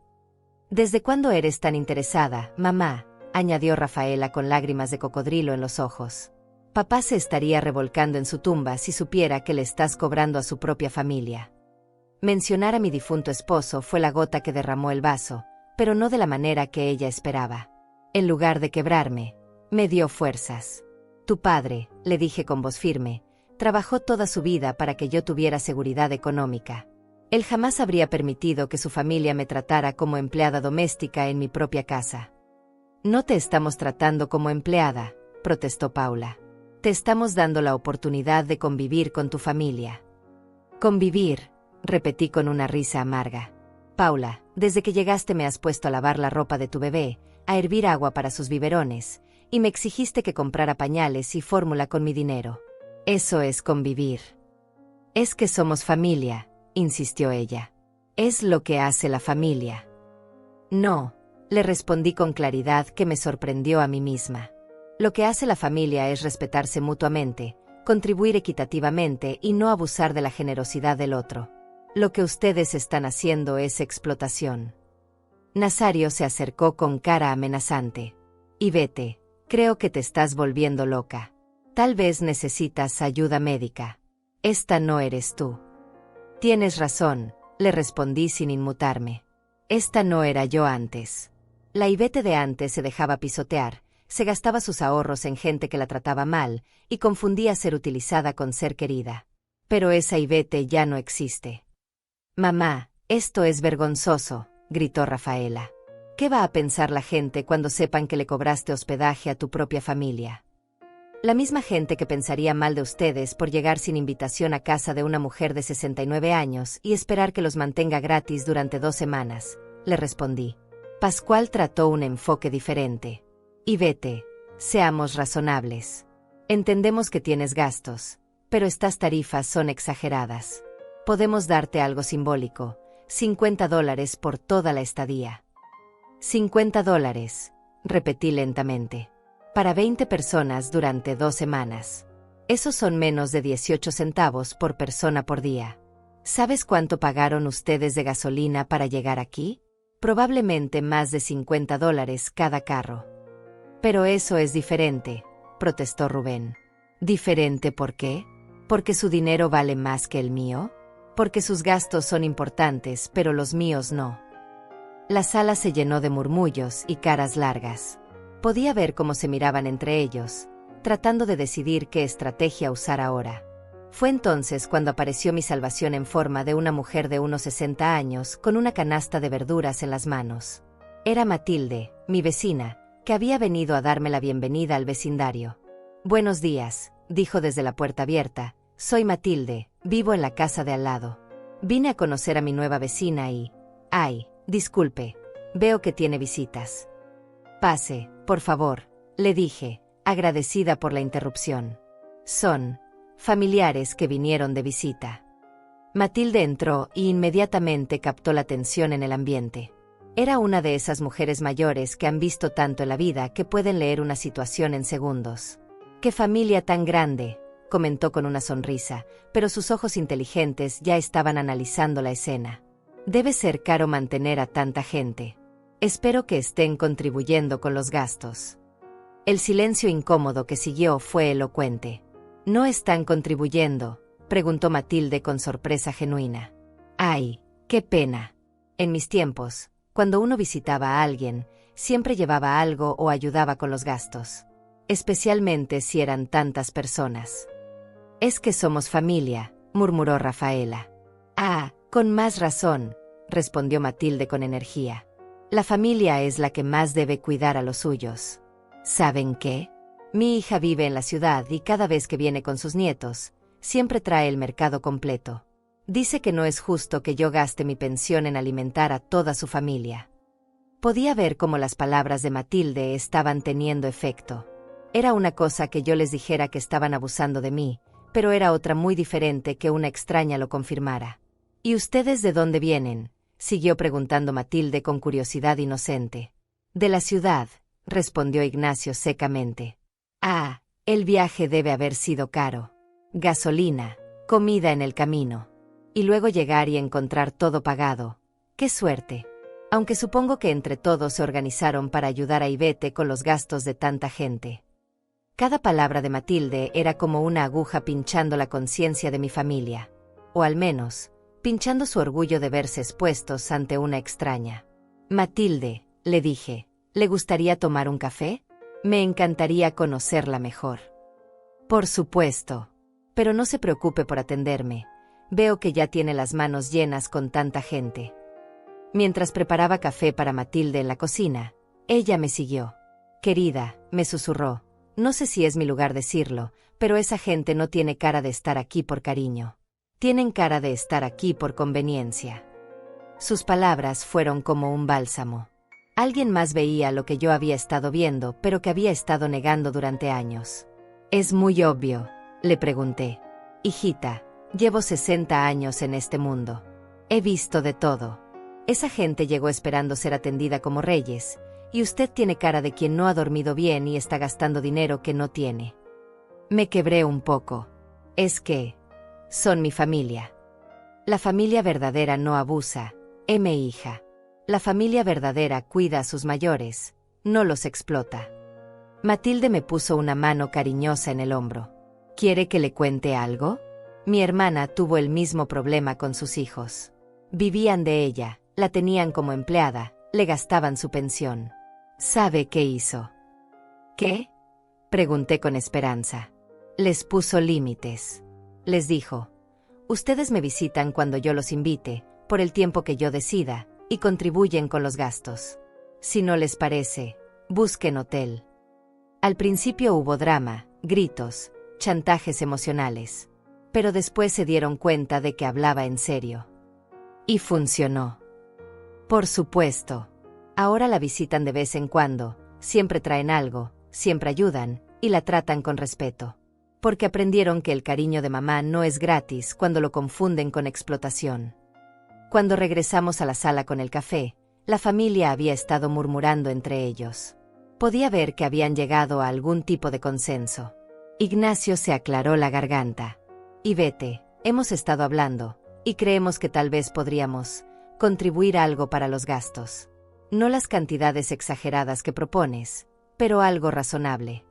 «¿Desde cuándo eres tan interesada, mamá?», añadió Rafaela con lágrimas de cocodrilo en los ojos. «Papá se estaría revolcando en su tumba si supiera que le estás cobrando a su propia familia». Mencionar a mi difunto esposo fue la gota que derramó el vaso, pero no de la manera que ella esperaba. En lugar de quebrarme, me dio fuerzas. «Tu padre», le dije con voz firme, «trabajó toda su vida para que yo tuviera seguridad económica. Él jamás habría permitido que su familia me tratara como empleada doméstica en mi propia casa». «No te estamos tratando como empleada», protestó Paula. «Te estamos dando la oportunidad de convivir con tu familia». Convivir, repetí con una risa amarga. Paula, desde que llegaste me has puesto a lavar la ropa de tu bebé, a hervir agua para sus biberones, y me exigiste que comprara pañales y fórmula con mi dinero. Eso es convivir. Es que somos familia, insistió ella. Es lo que hace la familia. No, le respondí con claridad que me sorprendió a mí misma. Lo que hace la familia es respetarse mutuamente, contribuir equitativamente y no abusar de la generosidad del otro. Lo que ustedes están haciendo es explotación. Nazario se acercó con cara amenazante. Ivete, creo que te estás volviendo loca. Tal vez necesitas ayuda médica. Esta no eres tú. Tienes razón, le respondí sin inmutarme. Esta no era yo antes. La Ivete de antes se dejaba pisotear, se gastaba sus ahorros en gente que la trataba mal y confundía ser utilizada con ser querida. Pero esa Ivete ya no existe. Mamá, esto es vergonzoso, gritó Rafaela. ¿Qué va a pensar la gente cuando sepan que le cobraste hospedaje a tu propia familia? La misma gente que pensaría mal de ustedes por llegar sin invitación a casa de una mujer de 69 años y esperar que los mantenga gratis durante 2 semanas, le respondí. Pascual trató un enfoque diferente. Ivete, seamos razonables. Entendemos que tienes gastos, pero estas tarifas son exageradas. Podemos darte algo simbólico, $50 por toda la estadía. $50, repetí lentamente. Para 20 personas durante 2 semanas. Esos son menos de 18 centavos por persona por día. ¿Sabes cuánto pagaron ustedes de gasolina para llegar aquí? Probablemente más de $50 cada carro. Pero eso es diferente, protestó Rubén. ¿Diferente por qué? ¿Porque su dinero vale más que el mío? Porque sus gastos son importantes, pero los míos no. La sala se llenó de murmullos y caras largas. Podía ver cómo se miraban entre ellos, tratando de decidir qué estrategia usar ahora. Fue entonces cuando apareció mi salvación en forma de una mujer de unos 60 años con una canasta de verduras en las manos. Era Matilde, mi vecina, que había venido a darme la bienvenida al vecindario. Buenos días, dijo desde la puerta abierta. Soy Matilde, vivo en la casa de al lado. Vine a conocer a mi nueva vecina y... Ay, disculpe, veo que tiene visitas. Pase, por favor, le dije, agradecida por la interrupción. Son familiares que vinieron de visita. Matilde entró y inmediatamente captó la tensión en el ambiente. Era una de esas mujeres mayores que han visto tanto en la vida que pueden leer una situación en segundos. ¡Qué familia tan grande!, comentó con una sonrisa, pero sus ojos inteligentes ya estaban analizando la escena. Debe ser caro mantener a tanta gente. Espero que estén contribuyendo con los gastos. El silencio incómodo que siguió fue elocuente. ¿No están contribuyendo?, preguntó Matilde con sorpresa genuina. ¡Ay, qué pena! En mis tiempos, cuando uno visitaba a alguien, siempre llevaba algo o ayudaba con los gastos. Especialmente si eran tantas personas. Es que somos familia, murmuró Rafaela. Ah, con más razón, respondió Matilde con energía. La familia es la que más debe cuidar a los suyos. ¿Saben qué? Mi hija vive en la ciudad y cada vez que viene con sus nietos, siempre trae el mercado completo. Dice que no es justo que yo gaste mi pensión en alimentar a toda su familia. Podía ver cómo las palabras de Matilde estaban teniendo efecto. Era una cosa que yo les dijera que estaban abusando de mí, pero era otra muy diferente que una extraña lo confirmara. ¿Y ustedes de dónde vienen?, siguió preguntando Matilde con curiosidad inocente. De la ciudad, respondió Ignacio secamente. Ah, el viaje debe haber sido caro. Gasolina, comida en el camino. Y luego llegar y encontrar todo pagado. ¡Qué suerte! Aunque supongo que entre todos se organizaron para ayudar a Ivete con los gastos de tanta gente. Cada palabra de Matilde era como una aguja pinchando la conciencia de mi familia. O al menos, pinchando su orgullo de verse expuestos ante una extraña. Matilde, le dije, ¿le gustaría tomar un café? Me encantaría conocerla mejor. Por supuesto. Pero no se preocupe por atenderme. Veo que ya tiene las manos llenas con tanta gente. Mientras preparaba café para Matilde en la cocina, ella me siguió. Querida, me susurró, no sé si es mi lugar decirlo, pero esa gente no tiene cara de estar aquí por cariño. Tienen cara de estar aquí por conveniencia. Sus palabras fueron como un bálsamo. Alguien más veía lo que yo había estado viendo, pero que había estado negando durante años. «Es muy obvio», le pregunté. «Hijita, llevo 60 años en este mundo. He visto de todo. Esa gente llegó esperando ser atendida como reyes, y usted tiene cara de quien no ha dormido bien y está gastando dinero que no tiene». Me quebré un poco. «Es que son mi familia. La familia verdadera no abusa, hija. La familia verdadera cuida a sus mayores, no los explota». Matilde me puso una mano cariñosa en el hombro. «¿Quiere que le cuente algo? Mi hermana tuvo el mismo problema con sus hijos. Vivían de ella, la tenían como empleada, le gastaban su pensión. ¿Sabe qué hizo?» «¿Qué?», pregunté con esperanza. «Les puso límites. Les dijo: ustedes me visitan cuando yo los invite, por el tiempo que yo decida, y contribuyen con los gastos. Si no les parece, busquen hotel». Al principio hubo drama, gritos, chantajes emocionales. Pero después se dieron cuenta de que hablaba en serio. Y funcionó. Por supuesto. Ahora la visitan de vez en cuando, siempre traen algo, siempre ayudan, y la tratan con respeto. Porque aprendieron que el cariño de mamá no es gratis cuando lo confunden con explotación. Cuando regresamos a la sala con el café, la familia había estado murmurando entre ellos. Podía ver que habían llegado a algún tipo de consenso. Ignacio se aclaró la garganta. «Y vete, hemos estado hablando, y creemos que tal vez podríamos contribuir algo para los gastos. No las cantidades exageradas que propones, pero algo razonable».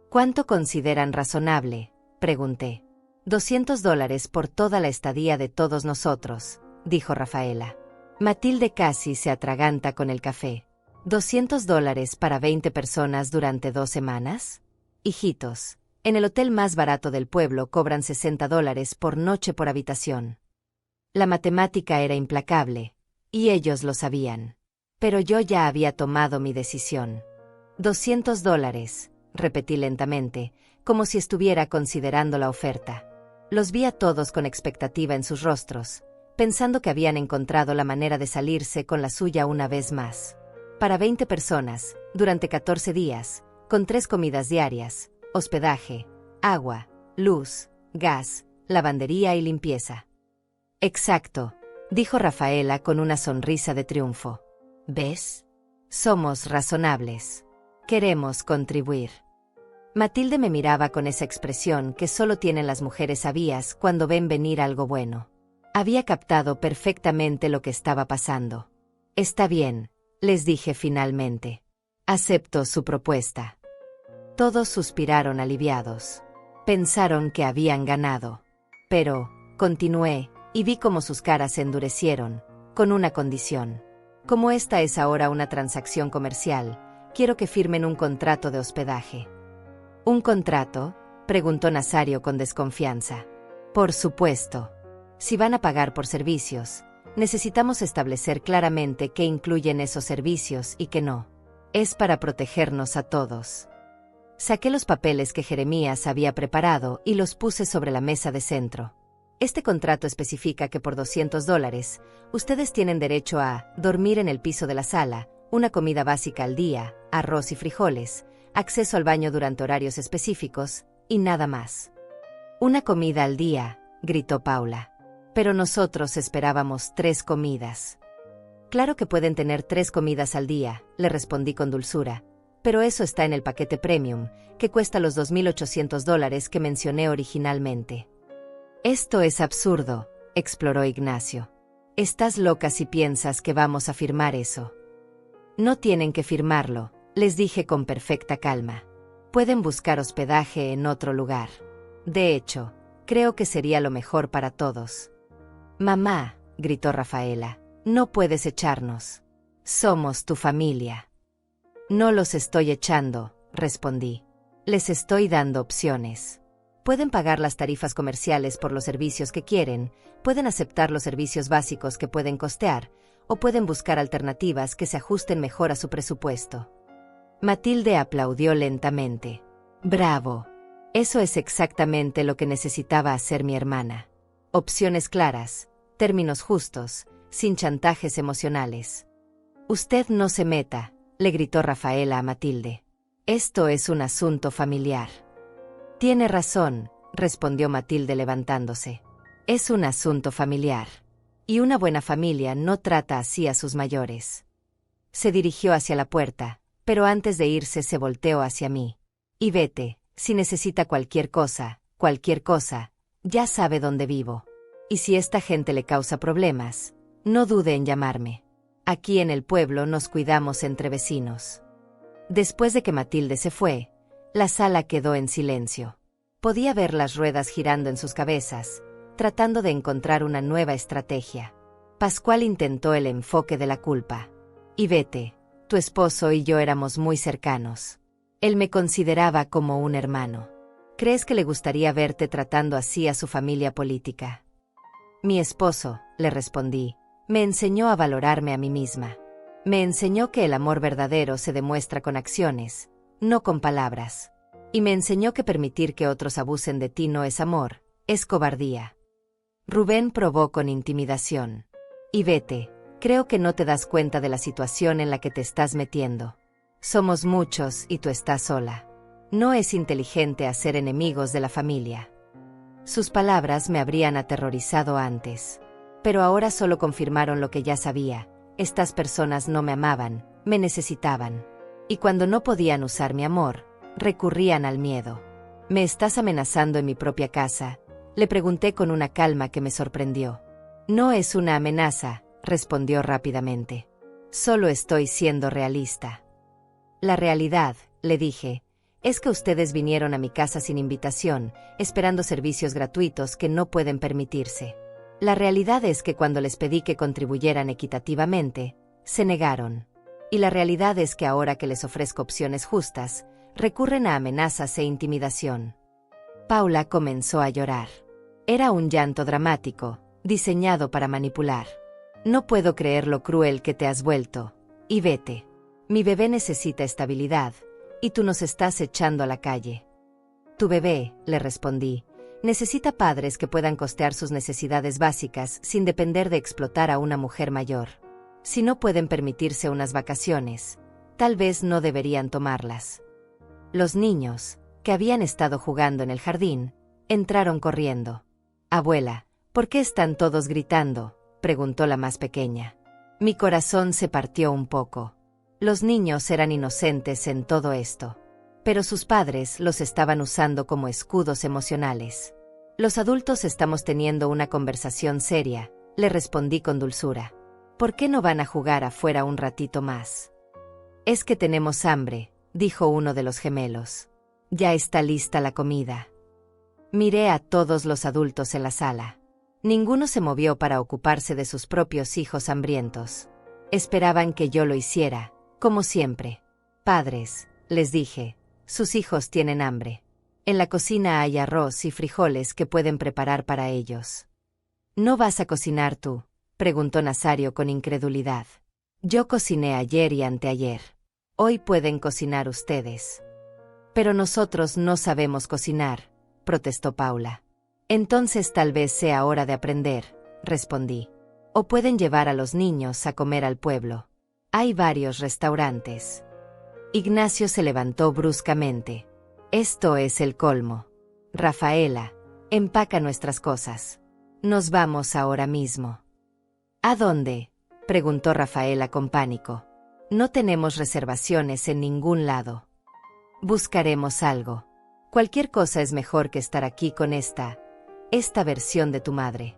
«¿Cuánto consideran razonable?», pregunté. $200 por toda la estadía de todos nosotros», dijo Rafaela. Matilde casi se atraganta con el café. $200 para 20 personas durante 2 semanas. Hijitos, en el hotel más barato del pueblo cobran $60 por noche por habitación. La matemática era implacable, y ellos lo sabían. Pero yo ya había tomado mi decisión. $200, repetí lentamente, como si estuviera considerando la oferta. Los vi a todos con expectativa en sus rostros, pensando que habían encontrado la manera de salirse con la suya una vez más. Para 20 personas, durante 14 días, con 3 comidas diarias, hospedaje, agua, luz, gas, lavandería y limpieza. «Exacto», dijo Rafaela con una sonrisa de triunfo. «¿Ves? Somos razonables. Queremos contribuir». Matilde me miraba con esa expresión que solo tienen las mujeres sabias cuando ven venir algo bueno. Había captado perfectamente lo que estaba pasando. «Está bien», les dije finalmente. «Acepto su propuesta». Todos suspiraron aliviados. Pensaron que habían ganado. Pero, continué, y vi cómo sus caras se endurecieron, con una condición. Como esta es ahora una transacción comercial, quiero que firmen un contrato de hospedaje. «¿Un contrato?», preguntó Nazario con desconfianza. «Por supuesto. Si van a pagar por servicios, necesitamos establecer claramente qué incluyen esos servicios y qué no. Es para protegernos a todos». Saqué los papeles que Jeremías había preparado y los puse sobre la mesa de centro. «Este contrato especifica que por $200, ustedes tienen derecho a dormir en el piso de la sala, una comida básica al día, arroz y frijoles, acceso al baño durante horarios específicos, y nada más». «Una comida al día», gritó Paula. «Pero nosotros esperábamos 3 comidas». «Claro que pueden tener 3 comidas al día», le respondí con dulzura. «Pero eso está en el paquete premium, que cuesta los $2.800 que mencioné originalmente». «Esto es absurdo», exploró Ignacio. «Estás loca si piensas que vamos a firmar eso». «No tienen que firmarlo», les dije con perfecta calma. «Pueden buscar hospedaje en otro lugar. De hecho, creo que sería lo mejor para todos». «Mamá», gritó Rafaela, «no puedes echarnos. Somos tu familia». «No los estoy echando», respondí. «Les estoy dando opciones. Pueden pagar las tarifas comerciales por los servicios que quieren, pueden aceptar los servicios básicos que pueden costear, o pueden buscar alternativas que se ajusten mejor a su presupuesto». Matilde aplaudió lentamente. «Bravo. Eso es exactamente lo que necesitaba hacer mi hermana. Opciones claras, términos justos, sin chantajes emocionales. Usted no se meta, le gritó Rafaela a Matilde. Esto es un asunto familiar. Tiene razón, respondió Matilde levantándose. Es un asunto familiar. Y una buena familia no trata así a sus mayores. Se dirigió hacia la puerta, pero antes de irse se volteó hacia mí. Y vete, si necesita cualquier cosa, ya sabe dónde vivo. Y si esta gente le causa problemas, no dude en llamarme. Aquí en el pueblo nos cuidamos entre vecinos. Después de que Matilde se fue, la sala quedó en silencio. Podía ver las ruedas girando en sus cabezas, tratando de encontrar una nueva estrategia. Pascual intentó el enfoque de la culpa. Y vete, tu esposo y yo éramos muy cercanos. Él me consideraba como un hermano. ¿Crees que le gustaría verte tratando así a su familia política? Mi esposo, le respondí, me enseñó a valorarme a mí misma. Me enseñó que el amor verdadero se demuestra con acciones, no con palabras. Y me enseñó que permitir que otros abusen de ti no es amor, es cobardía. Rubén probó con intimidación. Y vete, creo que no te das cuenta de la situación en la que te estás metiendo. Somos muchos y tú estás sola. No es inteligente hacer enemigos de la familia. Sus palabras me habrían aterrorizado antes. Pero ahora solo confirmaron lo que ya sabía. Estas personas no me amaban, me necesitaban. Y cuando no podían usar mi amor, recurrían al miedo. ¿Me estás amenazando en mi propia casa?, le pregunté con una calma que me sorprendió. No es una amenaza, respondió rápidamente. Solo estoy siendo realista. La realidad, le dije, es que ustedes vinieron a mi casa sin invitación, esperando servicios gratuitos que no pueden permitirse. La realidad es que cuando les pedí que contribuyeran equitativamente, se negaron. Y la realidad es que ahora que les ofrezco opciones justas, recurren a amenazas e intimidación. Paula comenzó a llorar. Era un llanto dramático, diseñado para manipular. No puedo creer lo cruel que te has vuelto. Y vete. Mi bebé necesita estabilidad, y tú nos estás echando a la calle. Tu bebé, le respondí, necesita padres que puedan costear sus necesidades básicas sin depender de explotar a una mujer mayor. Si no pueden permitirse unas vacaciones, tal vez no deberían tomarlas. Los niños, que habían estado jugando en el jardín, entraron corriendo. Abuela, ¿por qué están todos gritando?, preguntó la más pequeña. Mi corazón se partió un poco. Los niños eran inocentes en todo esto. Pero sus padres los estaban usando como escudos emocionales. Los adultos estamos teniendo una conversación seria, le respondí con dulzura. ¿Por qué no van a jugar afuera un ratito más? Es que tenemos hambre, dijo uno de los gemelos. Ya está lista la comida. Miré a todos los adultos en la sala. Ninguno se movió para ocuparse de sus propios hijos hambrientos. Esperaban que yo lo hiciera, como siempre. Padres, les dije, sus hijos tienen hambre. En la cocina hay arroz y frijoles que pueden preparar para ellos. ¿No vas a cocinar tú?, preguntó Nazario con incredulidad. Yo cociné ayer y anteayer. Hoy pueden cocinar ustedes. Pero nosotros no sabemos cocinar, protestó Paula. Entonces tal vez sea hora de aprender, respondí. O pueden llevar a los niños a comer al pueblo. Hay varios restaurantes. Ignacio se levantó bruscamente. Esto es el colmo. Rafaela, empaca nuestras cosas. Nos vamos ahora mismo. ¿A dónde?, preguntó Rafaela con pánico. No tenemos reservaciones en ningún lado. Buscaremos algo. Cualquier cosa es mejor que estar aquí con esta versión de tu madre.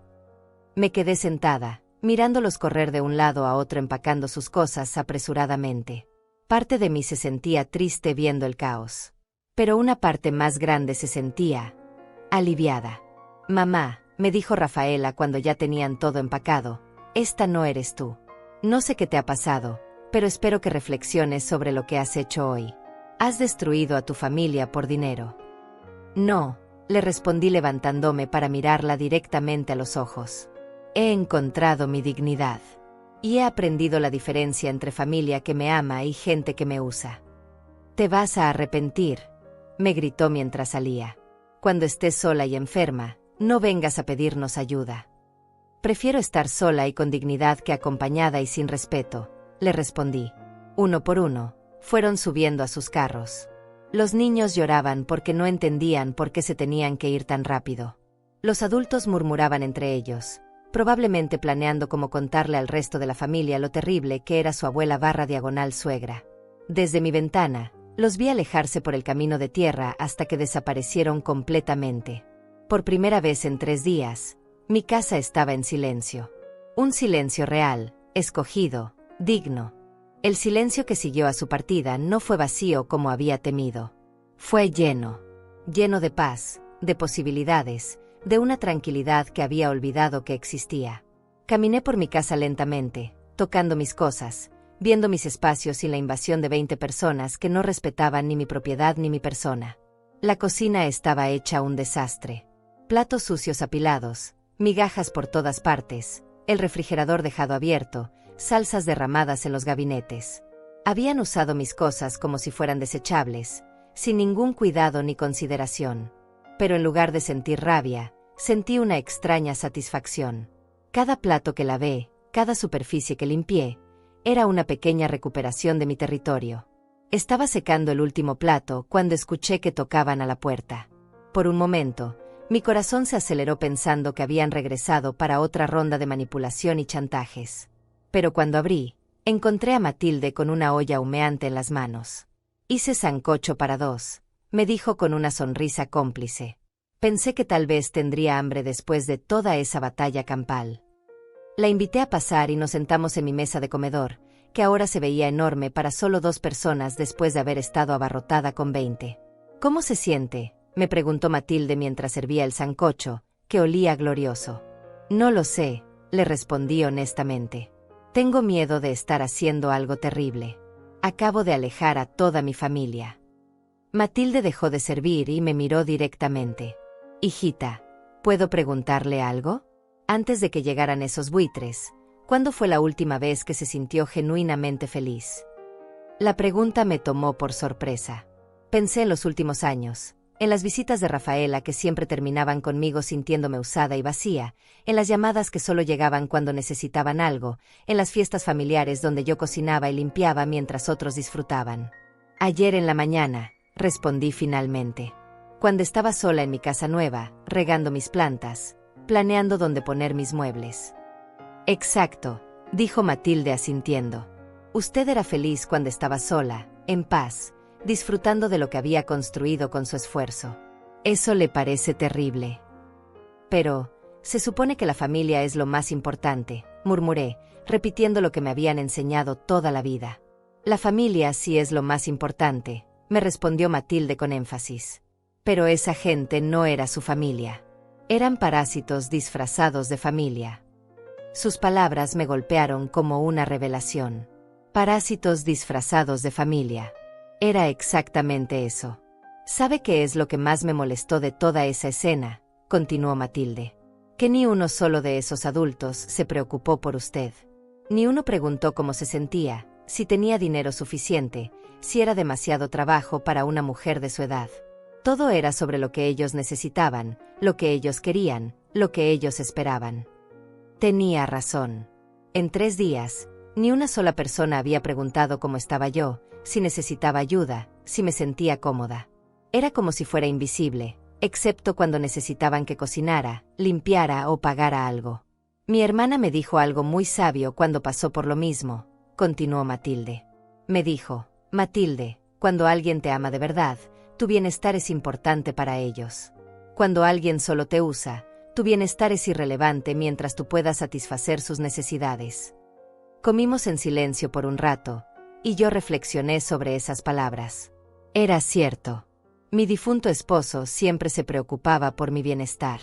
Me quedé sentada, mirándolos correr de un lado a otro empacando sus cosas apresuradamente. Parte de mí se sentía triste viendo el caos. Pero una parte más grande se sentía aliviada. Mamá, me dijo Rafaela cuando ya tenían todo empacado, esta no eres tú. No sé qué te ha pasado, pero espero que reflexiones sobre lo que has hecho hoy. Has destruido a tu familia por dinero. No, le respondí levantándome para mirarla directamente a los ojos. He encontrado mi dignidad. Y he aprendido la diferencia entre familia que me ama y gente que me usa. Te vas a arrepentir, me gritó mientras salía. Cuando estés sola y enferma, No vengas a pedirnos ayuda. Prefiero estar sola y con dignidad que acompañada y sin respeto, le respondí. Uno por uno, fueron subiendo a sus carros. Los niños lloraban porque no entendían por qué se tenían que ir tan rápido. Los adultos murmuraban entre ellos, probablemente planeando cómo contarle al resto de la familia lo terrible que era su abuela / suegra. Desde mi ventana, los vi alejarse por el camino de tierra hasta que desaparecieron completamente. Por primera vez en 3 días, mi casa estaba en silencio. Un silencio real, escogido, digno. El silencio que siguió a su partida no fue vacío como había temido. Fue lleno de paz, de posibilidades, de una tranquilidad que había olvidado que existía. Caminé por mi casa lentamente, tocando mis cosas, viendo mis espacios sin la invasión de 20 personas que no respetaban ni mi propiedad ni mi persona. La cocina estaba hecha un desastre. Platos sucios apilados, migajas por todas partes, el refrigerador dejado abierto, salsas derramadas en los gabinetes. Habían usado mis cosas como si fueran desechables, sin ningún cuidado ni consideración. Pero en lugar de sentir rabia, sentí una extraña satisfacción. Cada plato que lavé, cada superficie que limpié, era una pequeña recuperación de mi territorio. Estaba secando el último plato cuando escuché que tocaban a la puerta. Por un momento, mi corazón se aceleró pensando que habían regresado para otra ronda de manipulación y chantajes. Pero cuando abrí, encontré a Matilde con una olla humeante en las manos. Hice sancocho para 2, me dijo con una sonrisa cómplice. Pensé que tal vez tendría hambre después de toda esa batalla campal. La invité a pasar y nos sentamos en mi mesa de comedor, que ahora se veía enorme para solo 2 personas después de haber estado abarrotada con 20. ¿Cómo se siente?, me preguntó Matilde mientras servía el sancocho, que olía glorioso. No lo sé, le respondí honestamente. Tengo miedo de estar haciendo algo terrible. Acabo de alejar a toda mi familia. Matilde dejó de servir y me miró directamente. Hijita, ¿puedo preguntarle algo? Antes de que llegaran esos buitres, ¿cuándo fue la última vez que se sintió genuinamente feliz? La pregunta me tomó por sorpresa. Pensé en los últimos años, en las visitas de Rafaela que siempre terminaban conmigo sintiéndome usada y vacía, en las llamadas que solo llegaban cuando necesitaban algo, en las fiestas familiares donde yo cocinaba y limpiaba mientras otros disfrutaban. Ayer en la mañana, respondí finalmente. Cuando estaba sola en mi casa nueva, regando mis plantas, planeando dónde poner mis muebles. Exacto, dijo Matilde asintiendo. Usted era feliz cuando estaba sola, en paz, disfrutando de lo que había construido con su esfuerzo. Eso le parece terrible. Pero, se supone que la familia es lo más importante, murmuré, repitiendo lo que me habían enseñado toda la vida. La familia sí es lo más importante, me respondió Matilde con énfasis. Pero esa gente no era su familia. Eran parásitos disfrazados de familia. Sus palabras me golpearon como una revelación. Parásitos disfrazados de familia. Era exactamente eso. ¿Sabe qué es lo que más me molestó de toda esa escena?, continuó Matilde. Que ni uno solo de esos adultos se preocupó por usted. Ni uno preguntó cómo se sentía, si tenía dinero suficiente, si era demasiado trabajo para una mujer de su edad. Todo era sobre lo que ellos necesitaban, lo que ellos querían, lo que ellos esperaban. Tenía razón. En 3 días, ni una sola persona había preguntado cómo estaba yo, si necesitaba ayuda, si me sentía cómoda. Era como si fuera invisible, excepto cuando necesitaban que cocinara, limpiara o pagara algo. Mi hermana me dijo algo muy sabio cuando pasó por lo mismo, continuó Matilde. Me dijo, Matilde, cuando alguien te ama de verdad, tu bienestar es importante para ellos. Cuando alguien solo te usa, tu bienestar es irrelevante mientras tú puedas satisfacer sus necesidades. Comimos en silencio por un rato, y yo reflexioné sobre esas palabras. Era cierto. Mi difunto esposo siempre se preocupaba por mi bienestar.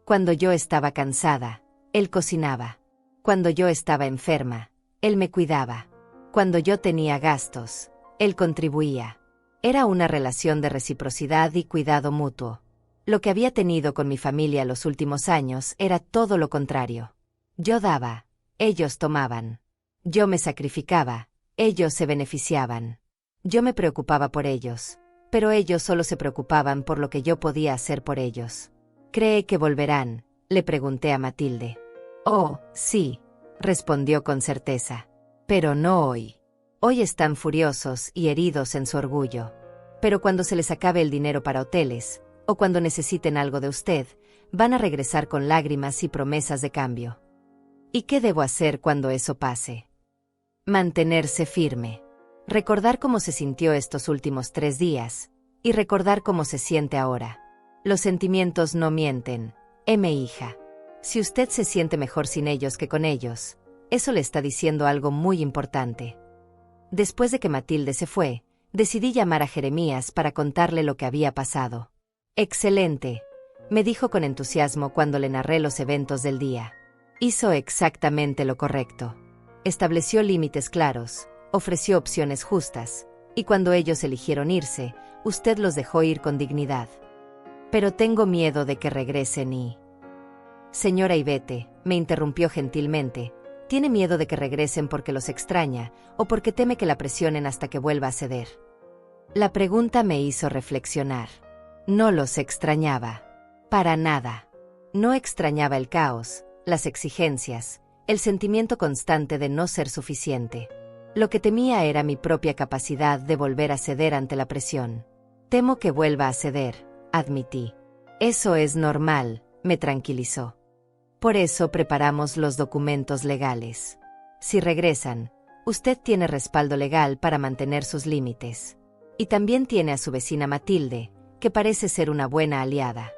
Cuando yo estaba cansada, él cocinaba. Cuando yo estaba enferma, él me cuidaba. Cuando yo tenía gastos, él contribuía. Era una relación de reciprocidad y cuidado mutuo. Lo que había tenido con mi familia los últimos años era todo lo contrario. Yo daba, ellos tomaban. Yo me sacrificaba, ellos se beneficiaban. Yo me preocupaba por ellos, pero ellos solo se preocupaban por lo que yo podía hacer por ellos. ¿Cree que volverán?, le pregunté a Matilde. Oh, sí, respondió con certeza. Pero no hoy. Hoy están furiosos y heridos en su orgullo. Pero cuando se les acabe el dinero para hoteles, o cuando necesiten algo de usted, van a regresar con lágrimas y promesas de cambio. ¿Y qué debo hacer cuando eso pase? Mantenerse firme. Recordar cómo se sintió estos últimos 3 días, y recordar cómo se siente ahora. Los sentimientos no mienten, hija. Si usted se siente mejor sin ellos que con ellos, eso le está diciendo algo muy importante. Después de que Matilde se fue, decidí llamar a Jeremías para contarle lo que había pasado. Excelente, me dijo con entusiasmo cuando le narré los eventos del día. Hizo exactamente lo correcto. Estableció límites claros, ofreció opciones justas, y cuando ellos eligieron irse, usted los dejó ir con dignidad. Pero tengo miedo de que regresen y... Señora Ivette, me interrumpió gentilmente, ¿tiene miedo de que regresen porque los extraña, o porque teme que la presionen hasta que vuelva a ceder? La pregunta me hizo reflexionar. No los extrañaba. Para nada. No extrañaba el caos, las exigencias, el sentimiento constante de no ser suficiente. Lo que temía era mi propia capacidad de volver a ceder ante la presión. Temo que vuelva a ceder, admití. Eso es normal, me tranquilizó. Por eso preparamos los documentos legales. Si regresan, usted tiene respaldo legal para mantener sus límites. Y también tiene a su vecina Matilde, que parece ser una buena aliada.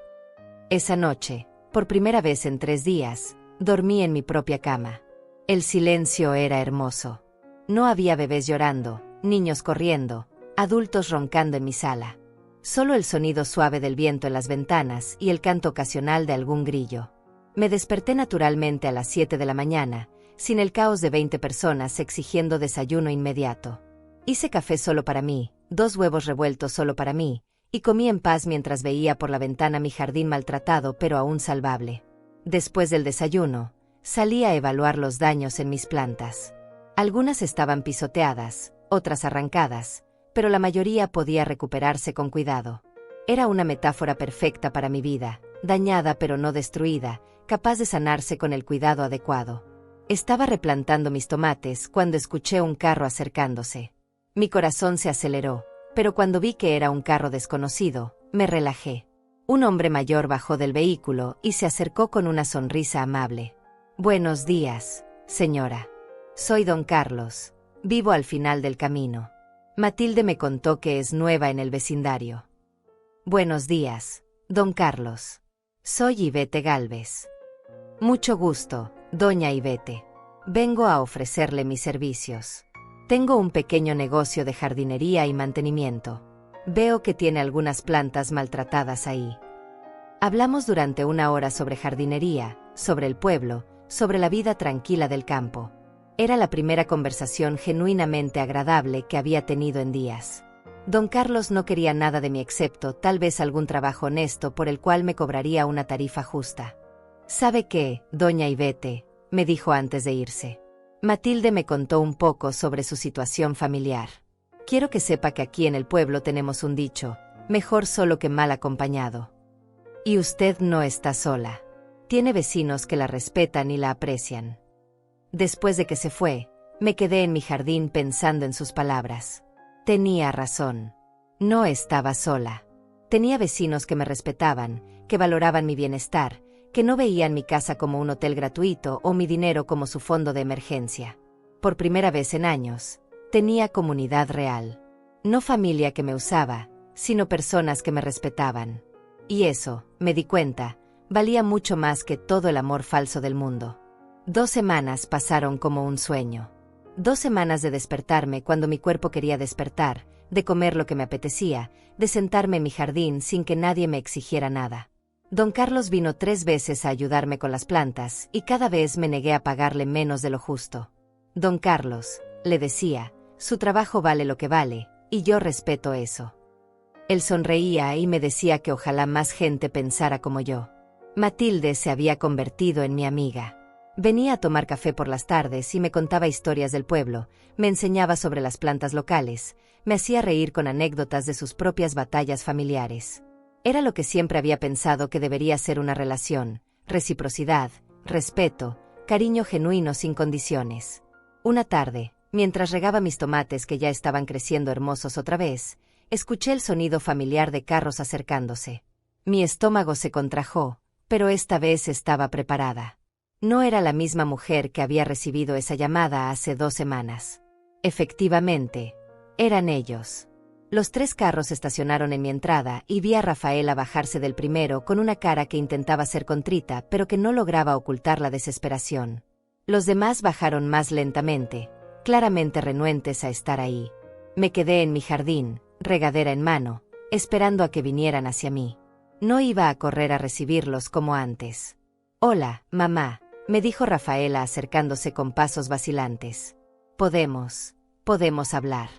Esa noche, por primera vez en 3 días, dormí en mi propia cama. El silencio era hermoso. No había bebés llorando, niños corriendo, adultos roncando en mi sala. Solo el sonido suave del viento en las ventanas y el canto ocasional de algún grillo. Me desperté naturalmente a las 7 de la mañana, sin el caos de 20 personas exigiendo desayuno inmediato. Hice café solo para mí, 2 huevos revueltos solo para mí, y comí en paz mientras veía por la ventana mi jardín maltratado pero aún salvable. Después del desayuno, salí a evaluar los daños en mis plantas. Algunas estaban pisoteadas, otras arrancadas, pero la mayoría podía recuperarse con cuidado. Era una metáfora perfecta para mi vida, dañada pero no destruida, capaz de sanarse con el cuidado adecuado. Estaba replantando mis tomates cuando escuché un carro acercándose. Mi corazón se aceleró, pero cuando vi que era un carro desconocido, me relajé. Un hombre mayor bajó del vehículo y se acercó con una sonrisa amable. Buenos días, señora. Soy don Carlos. Vivo al final del camino. Matilde me contó que es nueva en el vecindario. Buenos días, don Carlos. Soy Ivette Gálvez. Mucho gusto, doña Ivette. Vengo a ofrecerle mis servicios. Tengo un pequeño negocio de jardinería y mantenimiento. Veo que tiene algunas plantas maltratadas ahí. Hablamos durante 1 hora sobre jardinería, sobre el pueblo, sobre la vida tranquila del campo. Era la primera conversación genuinamente agradable que había tenido en días. Don Carlos no quería nada de mí excepto tal vez algún trabajo honesto por el cual me cobraría una tarifa justa. ¿Sabe qué, doña Ivette?, me dijo antes de irse. Matilde me contó un poco sobre su situación familiar. Quiero que sepa que aquí en el pueblo tenemos un dicho, mejor solo que mal acompañado. Y usted no está sola. Tiene vecinos que la respetan y la aprecian. Después de que se fue, me quedé en mi jardín pensando en sus palabras. Tenía razón. No estaba sola. Tenía vecinos que me respetaban, que valoraban mi bienestar, que no veían mi casa como un hotel gratuito o mi dinero como su fondo de emergencia. Por primera vez en años, tenía comunidad real. No familia que me usaba, sino personas que me respetaban. Y eso, me di cuenta, valía mucho más que todo el amor falso del mundo. 2 semanas pasaron como un sueño. 2 semanas de despertarme cuando mi cuerpo quería despertar, de comer lo que me apetecía, de sentarme en mi jardín sin que nadie me exigiera nada. Don Carlos vino 3 veces a ayudarme con las plantas y cada vez me negué a pagarle menos de lo justo. Don Carlos, le decía, su trabajo vale lo que vale, y yo respeto eso. Él sonreía y me decía que ojalá más gente pensara como yo. Matilde se había convertido en mi amiga. Venía a tomar café por las tardes y me contaba historias del pueblo, me enseñaba sobre las plantas locales, me hacía reír con anécdotas de sus propias batallas familiares. Era lo que siempre había pensado que debería ser una relación: reciprocidad, respeto, cariño genuino sin condiciones. Una tarde, mientras regaba mis tomates que ya estaban creciendo hermosos otra vez, escuché el sonido familiar de carros acercándose. Mi estómago se contrajo, pero esta vez estaba preparada. No era la misma mujer que había recibido esa llamada hace 2 semanas. Efectivamente, eran ellos. Los 3 carros estacionaron en mi entrada y vi a Rafaela bajarse del primero con una cara que intentaba ser contrita, pero que no lograba ocultar la desesperación. Los demás bajaron más lentamente, claramente renuentes a estar ahí. Me quedé en mi jardín, regadera en mano, esperando a que vinieran hacia mí. No iba a correr a recibirlos como antes. «Hola, mamá», me dijo Rafaela acercándose con pasos vacilantes. Podemos hablar».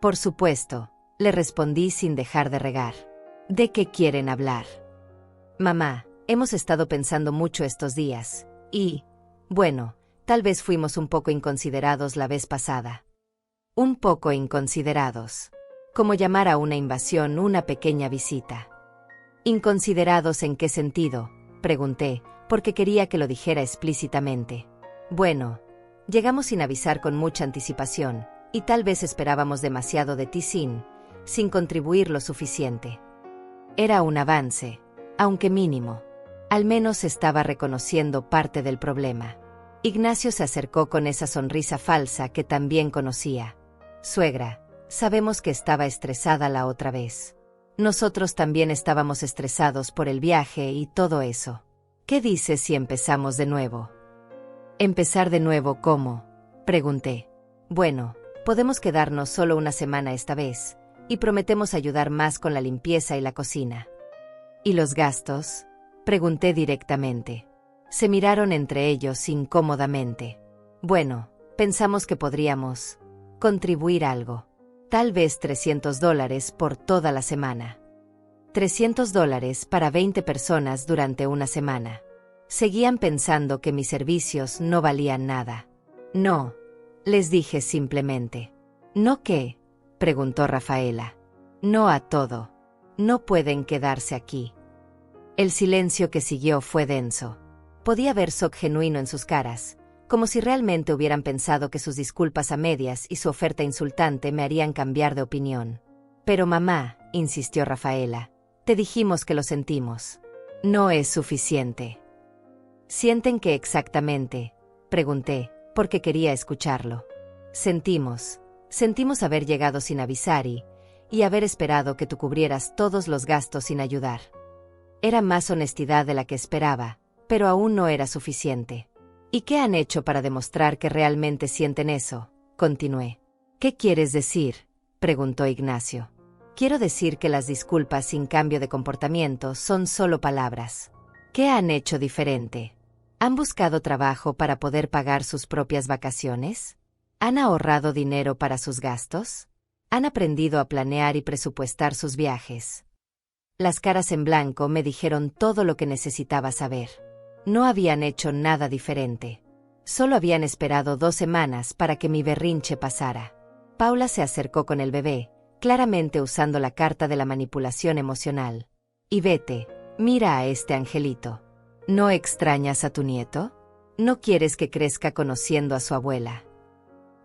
«Por supuesto», le respondí sin dejar de regar. «¿De qué quieren hablar?» «Mamá, hemos estado pensando mucho estos días, y, bueno, tal vez fuimos un poco inconsiderados la vez pasada». «Un poco inconsiderados». Como llamar a una invasión una pequeña visita. «¿Inconsiderados en qué sentido?», pregunté, porque quería que lo dijera explícitamente. «Bueno, llegamos sin avisar con mucha anticipación, y tal vez esperábamos demasiado de ti sin contribuir lo suficiente». Era un avance, aunque mínimo. Al menos estaba reconociendo parte del problema. Ignacio se acercó con esa sonrisa falsa que también conocía. «Suegra, sabemos que estaba estresada la otra vez. Nosotros también estábamos estresados por el viaje y todo eso. ¿Qué dices si empezamos de nuevo?» «¿Empezar de nuevo cómo?», pregunté. «Bueno, podemos quedarnos solo una semana esta vez, y prometemos ayudar más con la limpieza y la cocina». «¿Y los gastos?», pregunté directamente. Se miraron entre ellos incómodamente. «Bueno, pensamos que podríamos contribuir algo. Tal vez $300 por toda la semana». $300 para 20 personas durante una semana. Seguían pensando que mis servicios no valían nada. «No», les dije simplemente. «¿No qué?», preguntó Rafaela. «No a todo. No pueden quedarse aquí». El silencio que siguió fue denso. Podía ver shock genuino en sus caras, como si realmente hubieran pensado que sus disculpas a medias y su oferta insultante me harían cambiar de opinión. «Pero mamá», insistió Rafaela, «te dijimos que lo sentimos. No es suficiente». «¿Sienten qué exactamente?», pregunté, porque quería escucharlo. Sentimos haber llegado sin avisar y haber esperado que tú cubrieras todos los gastos sin ayudar». Era más honestidad de la que esperaba, pero aún no era suficiente. «¿Y qué han hecho para demostrar que realmente sienten eso?», continué. «¿Qué quieres decir?», preguntó Ignacio. «Quiero decir que las disculpas sin cambio de comportamiento son solo palabras». «¿Qué han hecho diferente? ¿Han buscado trabajo para poder pagar sus propias vacaciones? ¿Han ahorrado dinero para sus gastos? ¿Han aprendido a planear y presupuestar sus viajes?». Las caras en blanco me dijeron todo lo que necesitaba saber. No habían hecho nada diferente. Solo habían esperado 2 semanas para que mi berrinche pasara. Paula se acercó con el bebé, claramente usando la carta de la manipulación emocional. «Y vete, mira a este angelito. ¿No extrañas a tu nieto? ¿No quieres que crezca conociendo a su abuela?».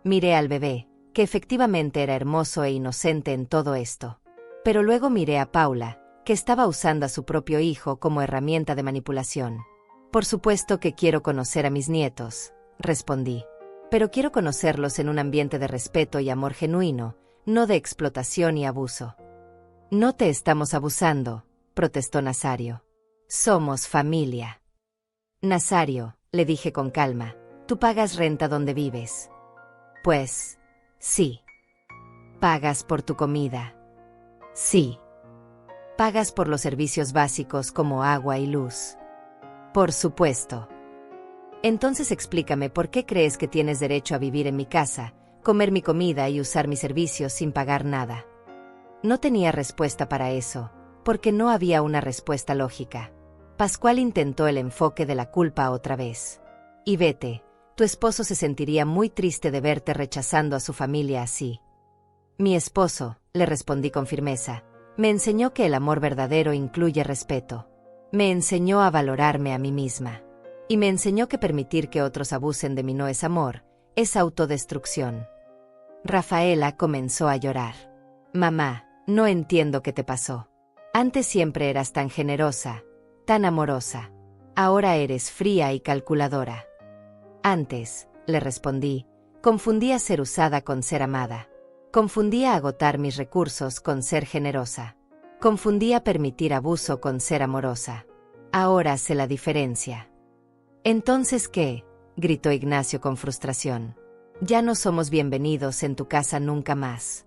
Miré al bebé, que efectivamente era hermoso e inocente en todo esto. Pero luego miré a Paula, que estaba usando a su propio hijo como herramienta de manipulación. «Por supuesto que quiero conocer a mis nietos», respondí. «Pero quiero conocerlos en un ambiente de respeto y amor genuino, no de explotación y abuso». «No te estamos abusando», protestó Nazario. «Somos familia». «Nazario», le dije con calma, «tú pagas renta donde vives». «Pues, sí». «¿Pagas por tu comida?» «Sí». «¿Pagas por los servicios básicos como agua y luz?» «Por supuesto». «Entonces explícame por qué crees que tienes derecho a vivir en mi casa, comer mi comida y usar mis servicios sin pagar nada». No tenía respuesta para eso, porque no había una respuesta lógica. Pascual intentó el enfoque de la culpa otra vez. «Y vete, tu esposo se sentiría muy triste de verte rechazando a su familia así». «Mi esposo», le respondí con firmeza, Me enseñó que el amor verdadero incluye respeto. Me enseñó a valorarme a mí misma. Y me enseñó que permitir que otros abusen de mí no es amor, es autodestrucción. Rafaela comenzó a llorar. Mamá, no entiendo qué te pasó. Antes siempre eras tan generosa, tan amorosa. Ahora eres fría y calculadora. Antes, le respondí, confundía ser usada con ser amada. Confundía agotar mis recursos con ser generosa. Confundía permitir abuso con ser amorosa. Ahora sé la diferencia. ¿Entonces qué?, gritó Ignacio con frustración. Ya no somos bienvenidos en tu casa nunca más.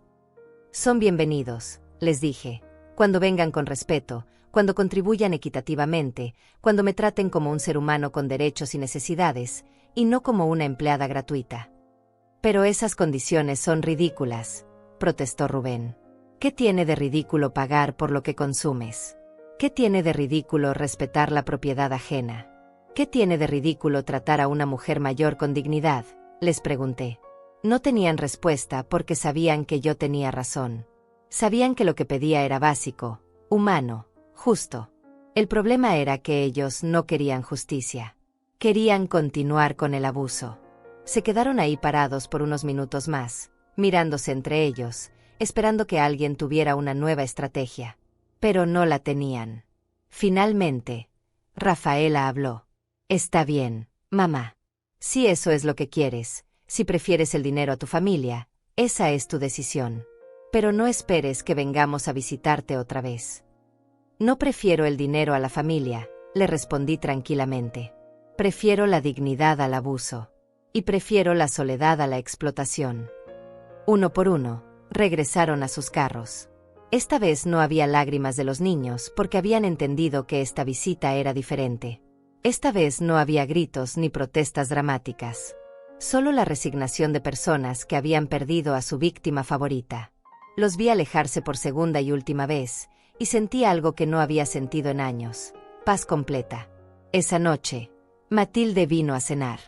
Son bienvenidos, les dije, cuando vengan con respeto, cuando contribuyan equitativamente, cuando me traten como un ser humano con derechos y necesidades, y no como una empleada gratuita. Pero esas condiciones son ridículas, protestó Rubén. ¿Qué tiene de ridículo pagar por lo que consumes? ¿Qué tiene de ridículo respetar la propiedad ajena? ¿Qué tiene de ridículo tratar a una mujer mayor con dignidad?, les pregunté. No tenían respuesta porque sabían que yo tenía razón. Sabían que lo que pedía era básico, humano, justo. El problema era que ellos no querían justicia. Querían continuar con el abuso. Se quedaron ahí parados por unos minutos más, mirándose entre ellos, esperando que alguien tuviera una nueva estrategia. Pero no la tenían. Finalmente, Rafaela habló. Está bien, mamá. Si eso es lo que quieres, si prefieres el dinero a tu familia, esa es tu decisión. Pero no esperes que vengamos a visitarte otra vez. No prefiero el dinero a la familia, le respondí tranquilamente. Prefiero la dignidad al abuso. Y prefiero la soledad a la explotación. Uno por uno, regresaron a sus carros. Esta vez no había lágrimas de los niños porque habían entendido que esta visita era diferente. Esta vez no había gritos ni protestas dramáticas. Solo la resignación de personas que habían perdido a su víctima favorita. Los vi alejarse por segunda y última vez, y sentí algo que no había sentido en años: paz completa. Esa noche, Matilde vino a cenar.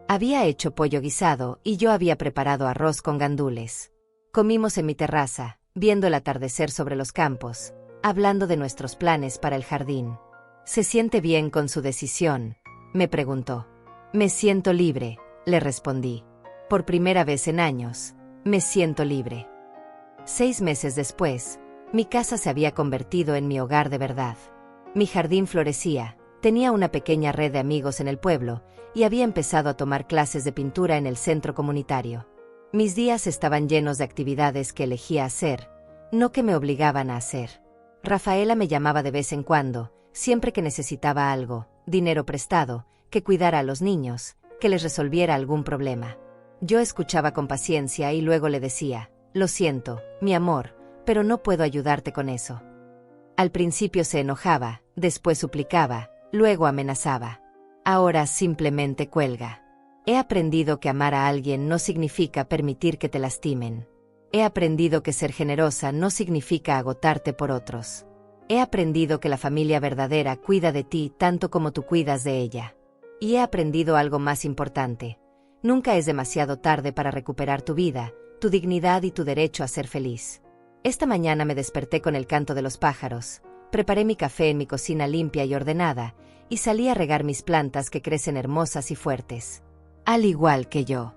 Había hecho pollo guisado y yo había preparado arroz con gandules. Comimos en mi terraza, viendo el atardecer sobre los campos, hablando de nuestros planes para el jardín. ¿Se siente bien con su decisión?, me preguntó. Me siento libre, le respondí. Por primera vez en años, me siento libre. 6 meses después, mi casa se había convertido en mi hogar de verdad. Mi jardín florecía, tenía una pequeña red de amigos en el pueblo, y había empezado a tomar clases de pintura en el centro comunitario. Mis días estaban llenos de actividades que elegía hacer, no que me obligaban a hacer. Rafaela me llamaba de vez en cuando, siempre que necesitaba algo, dinero prestado, que cuidara a los niños, que les resolviera algún problema. Yo escuchaba con paciencia y luego le decía: lo siento, mi amor, pero no puedo ayudarte con eso. Al principio se enojaba, después suplicaba, luego amenazaba. Ahora simplemente cuelga. He aprendido que amar a alguien no significa permitir que te lastimen. He aprendido que ser generosa no significa agotarte por otros. He aprendido que la familia verdadera cuida de ti tanto como tú cuidas de ella. Y he aprendido algo más importante. Nunca es demasiado tarde para recuperar tu vida, tu dignidad y tu derecho a ser feliz. Esta mañana me desperté con el canto de los pájaros, preparé mi café en mi cocina limpia y ordenada, y salí a regar mis plantas que crecen hermosas y fuertes. Al igual que yo.